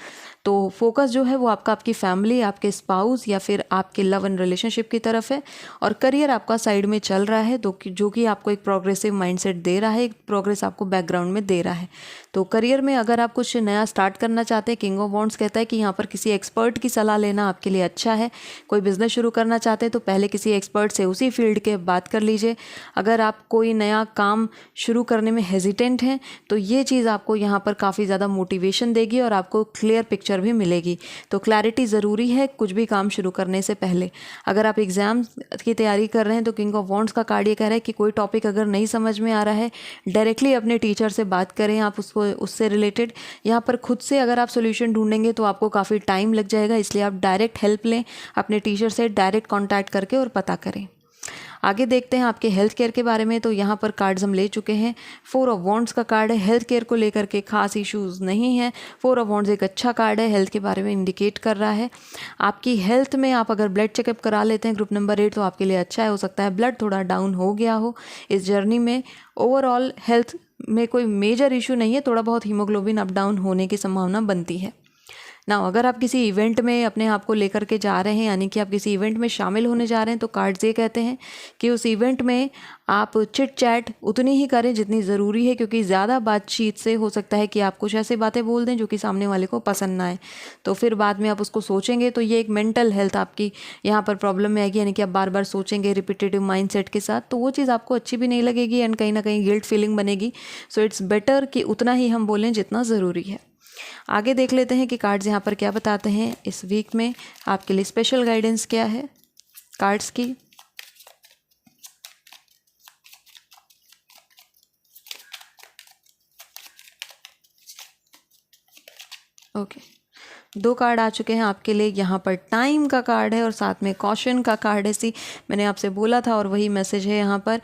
तो फोकस जो है वो आपकी फैमिली, आपके स्पाउस या फिर आपके लव एंड रिलेशनशिप की तरफ है, और करियर आपका साइड में चल रहा है तो जो कि आपको एक प्रोग्रेसिव माइंडसेट दे रहा है, एक प्रोग्रेस आपको बैकग्राउंड में दे रहा है। तो करियर में अगर आप कुछ नया स्टार्ट करना चाहते हैं, किंग ऑफ वॉन्ड्स कहता है कि यहाँ पर किसी एक्सपर्ट की सलाह लेना आपके लिए अच्छा है। कोई बिजनेस शुरू करना चाहते हैं तो पहले किसी एक्सपर्ट से उसी फील्ड के बात कर लीजिए। अगर आप कोई नया काम शुरू करने में हेजिटेंट हैं तो ये चीज़ आपको यहाँ पर काफ़ी ज़्यादा मोटिवेशन देगी और आपको क्लियर पिक्चर भी मिलेगी। तो क्लैरिटी ज़रूरी है कुछ भी काम शुरू करने से पहले। अगर आप एग्ज़ाम की तैयारी कर रहे हैं तो किंग ऑफ वॉन्ड्स का कार्ड ये कह रहा है कि कोई टॉपिक अगर नहीं समझ में आ रहा है, डायरेक्टली अपने टीचर से बात करें, आप उससे रिलेटेड। यहाँ पर खुद से अगर आप सोल्यूशन ढूंढेंगे तो आपको काफ़ी टाइम लग जाएगा, इसलिए आप डायरेक्ट हेल्प लें अपने टीचर से, डायरेक्ट कॉन्टैक्ट करके और पता करें। आगे देखते हैं आपके हेल्थ केयर के बारे में। तो यहाँ पर कार्ड्स हम ले चुके हैं। 4 ऑफ वॉन्ड्स का कार्ड है, हेल्थ केयर को लेकर के खास इश्यूज़ नहीं है। 4 ऑफ वॉन्ड्स एक अच्छा कार्ड है, हेल्थ के बारे में इंडिकेट कर रहा है। आपकी हेल्थ में आप अगर ब्लड चेकअप करा लेते हैं ग्रुप नंबर 8 तो आपके लिए अच्छा है। हो सकता है ब्लड थोड़ा डाउन हो गया हो इस जर्नी में। ओवरऑल हेल्थ में कोई मेजर इशू नहीं है, थोड़ा बहुत हीमोग्लोबिन अप डाउन होने की संभावना बनती है ना। अगर आप किसी इवेंट में अपने आप को लेकर के जा रहे हैं, यानी कि आप किसी इवेंट में शामिल होने जा रहे हैं, तो कार्ड्स ये कहते हैं कि उस इवेंट में आप चिट चैट उतनी ही करें जितनी ज़रूरी है, क्योंकि ज़्यादा बातचीत से हो सकता है कि आप कुछ ऐसे बातें बोल दें जो कि सामने वाले को पसंद ना आए, तो फिर बाद में आप उसको सोचेंगे तो ये एक मेंटल हेल्थ आपकी यहाँ पर प्रॉब्लम में आएगी। यानी कि आप बार बार सोचेंगे रिपीटेटिव माइंडसेट के साथ, तो वो चीज़ आपको अच्छी भी नहीं लगेगी एंड कहीं ना कहीं गिल्ट फीलिंग बनेगी। सो इट्स बेटर कि उतना ही हम बोलें जितना ज़रूरी है। आगे देख लेते हैं कि कार्ड्स यहाँ पर क्या बताते हैं। इस वीक में आपके लिए स्पेशल गाइडेंस क्या है कार्ड्स की। ओके, 2 कार्ड आ चुके हैं आपके लिए। यहाँ पर टाइम का कार्ड है और साथ में कॉशन का कार्ड है। सी मैंने आपसे बोला था और वही मैसेज है यहाँ पर।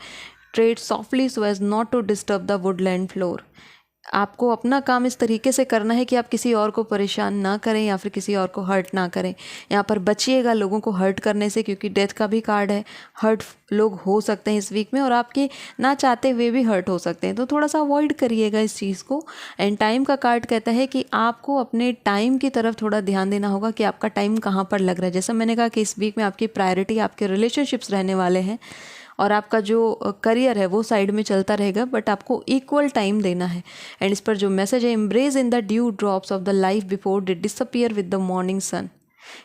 Tread softly so as not to disturb the woodland floor. आपको अपना काम इस तरीके से करना है कि आप किसी और को परेशान ना करें या फिर किसी और को हर्ट ना करें। यहाँ पर बचिएगा लोगों को हर्ट करने से, क्योंकि डेथ का भी कार्ड है। हर्ट लोग हो सकते हैं इस वीक में और आपके ना चाहते हुए भी हर्ट हो सकते हैं, तो थोड़ा सा अवॉइड करिएगा इस चीज़ को। एंड टाइम का कार्ड कहता है कि आपको अपने टाइम की तरफ थोड़ा ध्यान देना होगा कि आपका टाइम कहाँ पर लग रहा है। जैसा मैंने कहा कि इस वीक में आपकी प्रायोरिटी आपके रिलेशनशिप्स रहने वाले हैं और आपका जो करियर है वो साइड में चलता रहेगा, बट आपको इक्वल टाइम देना है। एंड इस पर जो मैसेज है, embrace in the dew drops of the life before they disappear with the morning sun.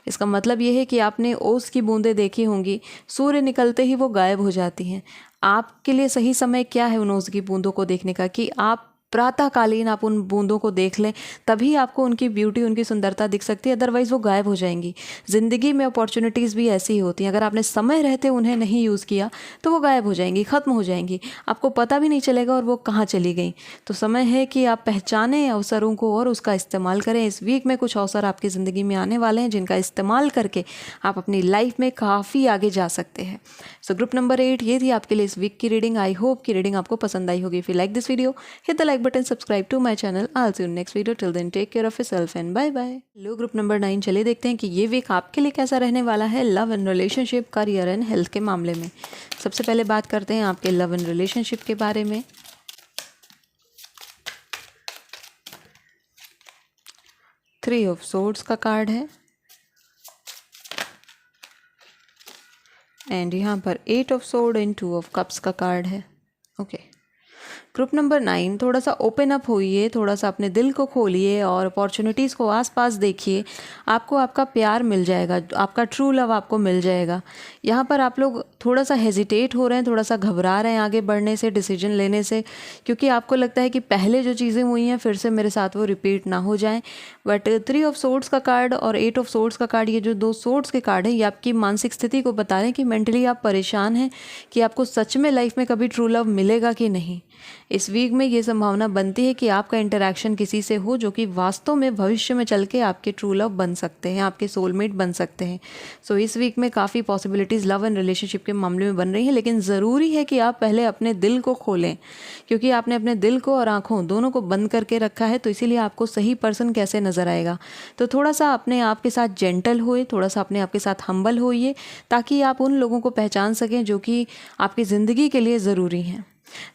इसका मतलब ये है कि आपने ओस की बूंदें देखी होंगी, सूर्य निकलते ही वो गायब हो जाती हैं। आपके लिए सही समय क्या है उन ओस की बूंदों को देखने का, कि आप प्रातःकालीन आप उन बूंदों को देख लें, तभी आपको उनकी ब्यूटी, उनकी सुंदरता दिख सकती है, अदरवाइज़ वो गायब हो जाएंगी। ज़िंदगी में अपॉर्चुनिटीज़ भी ऐसी ही होती हैं, अगर आपने समय रहते उन्हें नहीं यूज़ किया तो वो गायब हो जाएंगी, ख़त्म हो जाएंगी, आपको पता भी नहीं चलेगा और वो कहाँ चली गई। तो समय है कि आप पहचानें अवसरों को और उसका इस्तेमाल करें। इस वीक में कुछ अवसर आपकी ज़िंदगी में आने वाले हैं जिनका इस्तेमाल करके आप अपनी लाइफ में काफ़ी आगे जा सकते हैं। सो ग्रुप नंबर 8 ये थी आपके लिए इस वीक की रीडिंग। आई होप की रीडिंग आपको पसंद आई होगी। If you like this video, hit the like button, subscribe to my channel. I'll see you in next video. Till then, take care of yourself and bye bye. Low group number 9, चलिए देखते हैं कि ये वीक आपके लिए कैसा रहने वाला है love and relationship, career and health के मामले में। सबसे पहले बात करते हैं आपके लव एंड रिलेशनशिप के बारे में। थ्री ऑफ सोर्ड्स का कार्ड है एंड यहाँ पर 8 of sword and 2 of cups का कार्ड है। ओके, ग्रुप नंबर 9, थोड़ा सा ओपन अप होइए, थोड़ा सा अपने दिल को खोलिए और अपॉर्चुनिटीज़ को आसपास देखिए। आपको आपका प्यार मिल जाएगा, आपका ट्रू लव आपको मिल जाएगा। यहाँ पर आप लोग थोड़ा सा हेजिटेट हो रहे हैं, थोड़ा सा घबरा रहे हैं आगे बढ़ने से, डिसीजन लेने से, क्योंकि आपको लगता है कि पहले जो चीज़ें हुई हैं फिर से मेरे साथ वो रिपीट ना हो जाएं। बट 3 ऑफ सोर्ड्स का कार्ड और 8 ऑफ सोर्ड्स का कार्ड, ये जो 2 सोर्ड्स के कार्ड हैं, ये आपकी मानसिक स्थिति को बता रहे हैं कि मेंटली आप परेशान हैं कि आपको सच में लाइफ में कभी ट्रू लव मिलेगा कि नहीं। इस वीक में ये संभावना बनती है कि आपका इंटरेक्शन किसी से हो जो कि वास्तव में भविष्य में चल के आपके ट्रू लव बन सकते हैं, आपके सोलमेट बन सकते हैं। सो इस वीक में काफ़ी पॉसिबिलिटीज़ लव एंड रिलेशनशिप के मामले में बन रही हैं, लेकिन ज़रूरी है कि आप पहले अपने दिल को खोलें, क्योंकि आपने अपने दिल को और आँखों दोनों को बंद करके रखा है, तो इसीलिए आपको सही पर्सन कैसे नज़र आएगा। तो थोड़ा सा अपने आप के साथ जेंटल होइए, थोड़ा सा अपने आप के साथ हम्बल होइए, ताकि आप उन लोगों को पहचान सकें जो कि आपकी ज़िंदगी के लिए ज़रूरी हैं।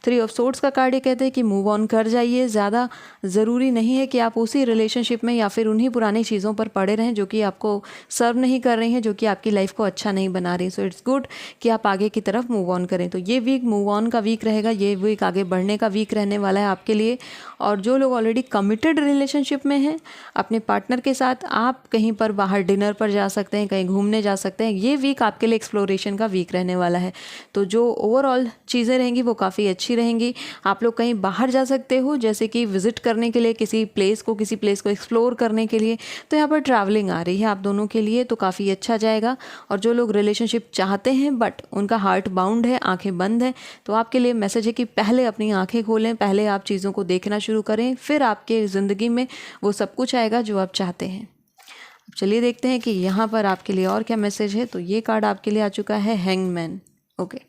3 ऑफ सोर्ड्स का कार्ड ये कहते हैं कि मूव ऑन कर जाइए। ज़्यादा ज़रूरी नहीं है कि आप उसी रिलेशनशिप में या फिर उन्हीं पुरानी चीज़ों पर पड़े रहें जो कि आपको सर्व नहीं कर रही हैं, जो कि आपकी लाइफ को अच्छा नहीं बना रही। सो इट्स गुड कि आप आगे की तरफ मूव ऑन करें। तो ये वीक मूव ऑन का वीक रहेगा, ये वीक आगे बढ़ने का वीक रहने वाला है आपके लिए। और जो लोग ऑलरेडी कमिटेड रिलेशनशिप में हैं अपने पार्टनर के साथ, आप कहीं पर बाहर डिनर पर जा सकते हैं, कहीं घूमने जा सकते हैं। ये वीक आपके लिए एक्सप्लोरेशन का वीक रहने वाला है। तो जो ओवरऑल चीज़ें रहेंगी वो काफ़ी अच्छी रहेंगी। आप लोग कहीं बाहर जा सकते हो, जैसे कि विजिट करने के लिए किसी प्लेस को एक्सप्लोर करने के लिए। तो यहाँ पर ट्रैवलिंग आ रही है आप दोनों के लिए, तो काफ़ी अच्छा जाएगा। और जो लोग रिलेशनशिप चाहते हैं बट उनका हार्ट बाउंड है, आंखें बंद हैं, तो आपके लिए मैसेज है कि पहले अपनी आंखें खोलें, पहले आप चीज़ों को देखना शुरू करें, फिर आपके ज़िंदगी में वो सब कुछ आएगा जो आप चाहते हैं। अब चलिए देखते हैं कि यहाँ पर आपके लिए और क्या मैसेज है। तो ये कार्ड आपके लिए आ चुका है हैंगमैन। ओके,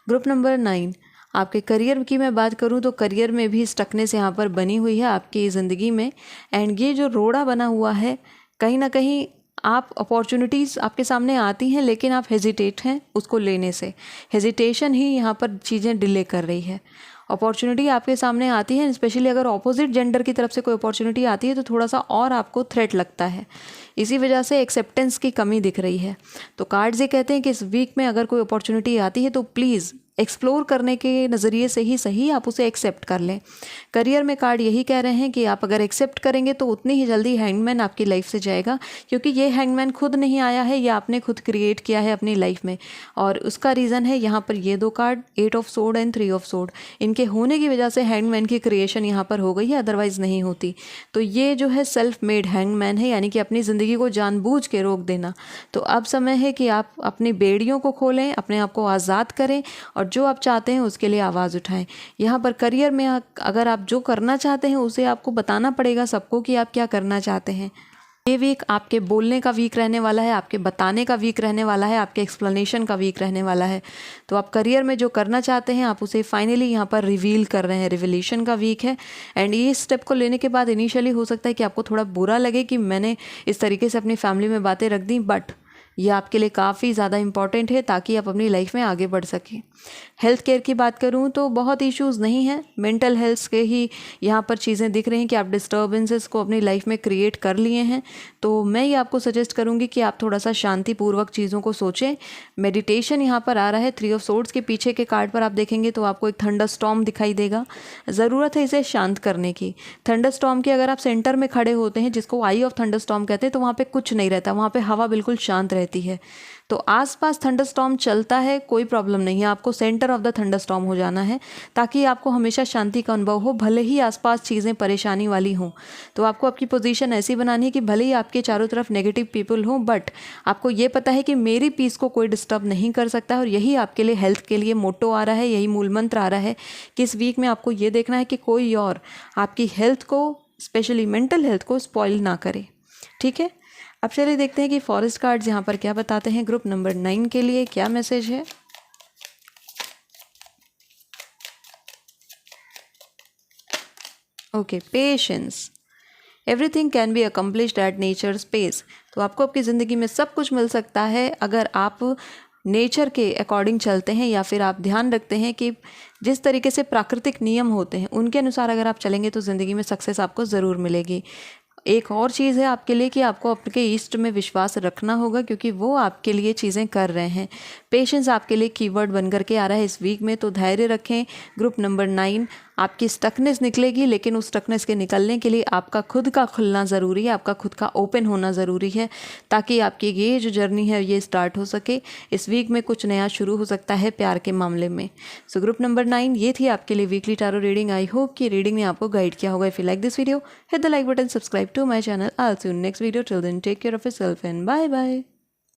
ग्रुप नंबर 9, आपके करियर की मैं बात करूं तो करियर में भी स्टकनेस यहाँ पर बनी हुई है आपकी ज़िंदगी में। एंड ये जो रोड़ा बना हुआ है, कहीं ना कहीं आप अपॉर्चुनिटीज़ आपके सामने आती हैं, लेकिन आप हेजिटेट हैं उसको लेने से। हेजिटेशन ही यहाँ पर चीज़ें डिले कर रही है। अपॉर्चुनिटी आपके सामने आती है, स्पेशली अगर ऑपोजिट जेंडर की तरफ से कोई अपॉर्चुनिटी आती है तो थोड़ा सा और आपको थ्रेट लगता है। इसी वजह से एक्सेप्टेंस की कमी दिख रही है। तो कार्ड्स ये कहते हैं कि इस वीक में अगर कोई अपॉर्चुनिटी आती है तो प्लीज़ एक्सप्लोर करने के नज़रिए से ही सही आप उसे एक्सेप्ट कर लें। करियर में कार्ड यही कह रहे हैं कि आप अगर एक्सेप्ट करेंगे तो उतनी ही जल्दी हैंगमैन आपकी लाइफ से जाएगा, क्योंकि ये हैंगमैन खुद नहीं आया है, ये आपने खुद क्रिएट किया है अपनी लाइफ में। और उसका रीज़न है यहाँ पर ये 2 card, 8 of sword and 3 of sword. इनके होने की वजह से हैंगमैन की क्रिएशन यहाँ पर हो गई है, अदरवाइज़ नहीं होती। तो ये जो है सेल्फ मेड हैंगमैन है, यानी कि अपनी ज़िंदगी को जानबूझ के रोक देना। तो अब समय है कि आप अपनी बेड़ियों को खोलें, अपने आप को आज़ाद करें और जो आप चाहते हैं उसके लिए आवाज़ उठाएं। यहाँ पर करियर में अगर आप जो करना चाहते हैं उसे आपको बताना पड़ेगा सबको कि आप क्या करना चाहते हैं। ये वीक आपके बोलने का वीक रहने वाला है, आपके बताने का वीक रहने वाला है, आपके एक्सप्लेनेशन का वीक रहने वाला है। तो आप करियर में जो करना चाहते हैं आप उसे फाइनली यहाँ पर रिवील कर रहे हैं। रिवीलेशन का वीक है। एंड ये स्टेप को लेने के बाद इनिशियली हो सकता है कि आपको थोड़ा बुरा लगे कि मैंने इस तरीके से अपनी फैमिली में बातें रख दी, बट ये आपके लिए काफ़ी ज़्यादा इंपॉर्टेंट है ताकि आप अपनी लाइफ में आगे बढ़ सकें। हेल्थ केयर की बात करूँ तो बहुत इश्यूज़ नहीं हैं, मेंटल हेल्थ के ही यहाँ पर चीज़ें दिख रही हैं कि आप डिस्टर्बेंसेस को अपनी लाइफ में क्रिएट कर लिए हैं। तो मैं ये आपको सजेस्ट करूँगी कि आप थोड़ा सा शांतिपूर्वक चीज़ों को सोचें। मेडिटेशन यहाँ पर आ रहा है। 3 ऑफ सोर्ड्स के पीछे के कार्ड पर आप देखेंगे तो आपको एक थंडर स्टॉर्म दिखाई देगा। ज़रूरत है इसे शांत करने की। थंडर स्टॉर्म के अगर आप सेंटर में खड़े होते हैं, जिसको आई ऑफ थंडर स्टॉर्म कहते हैं, तो वहाँ पर कुछ नहीं रहता, वहाँ पर हवा बिल्कुल शांत रहती है। तो आसपास थंडरस्टॉर्म चलता है, कोई प्रॉब्लम नहीं है, आपको सेंटर ऑफ द थंडरस्टॉर्म हो जाना है ताकि आपको हमेशा शांति का अनुभव हो, भले ही आसपास चीज़ें परेशानी वाली हों। तो आपको आपकी पोजीशन ऐसी बनानी है कि भले ही आपके चारों तरफ नेगेटिव पीपल हों, बट आपको ये पता है कि मेरी पीस को कोई डिस्टर्ब नहीं कर सकता है। और यही आपके लिए हेल्थ के लिए मोटो आ रहा है, यही मूल मंत्र आ रहा है कि इस वीक में आपको ये देखना है कि कोई और आपकी हेल्थ को, स्पेशली मेंटल हेल्थ को स्पॉइल ना करे। ठीक है, अब चलिए देखते हैं कि फॉरेस्ट कार्ड्स यहाँ पर क्या बताते हैं। ग्रुप नंबर 9 के लिए क्या मैसेज है। Okay, patience. Everything can be accomplished at nature space. तो आपको आपकी ज़िंदगी में सब कुछ मिल सकता है अगर आप नेचर के अकॉर्डिंग चलते हैं, या फिर आप ध्यान रखते हैं कि जिस तरीके से प्राकृतिक नियम होते हैं उनके अनुसार अगर आप चलेंगे तो ज़िंदगी में सक्सेस आपको ज़रूर मिलेगी। एक और चीज़ है आपके लिए कि आपको अपने ईस्ट में विश्वास रखना होगा, क्योंकि वो आपके लिए चीज़ें कर रहे हैं। पेशेंस आपके लिए कीवर्ड बन करके आ रहा है इस वीक में, तो धैर्य रखें। ग्रुप नंबर 9, आपकी स्टकनेस निकलेगी, लेकिन उस स्टकनेस के निकलने के लिए आपका खुद का खुलना ज़रूरी है, आपका खुद का ओपन होना ज़रूरी है, ताकि आपकी ये जो जर्नी है ये स्टार्ट हो सके। इस वीक में कुछ नया शुरू हो सकता है प्यार के मामले में। सो ग्रुप नंबर 9 ये थी आपके लिए weekly tarot reading. I hope कि रीडिंग ने आपको गाइड किया होगा। If you like this video, hit the like button, subscribe to my channel. I will see you in next video. Till then take care of yourself and bye bye.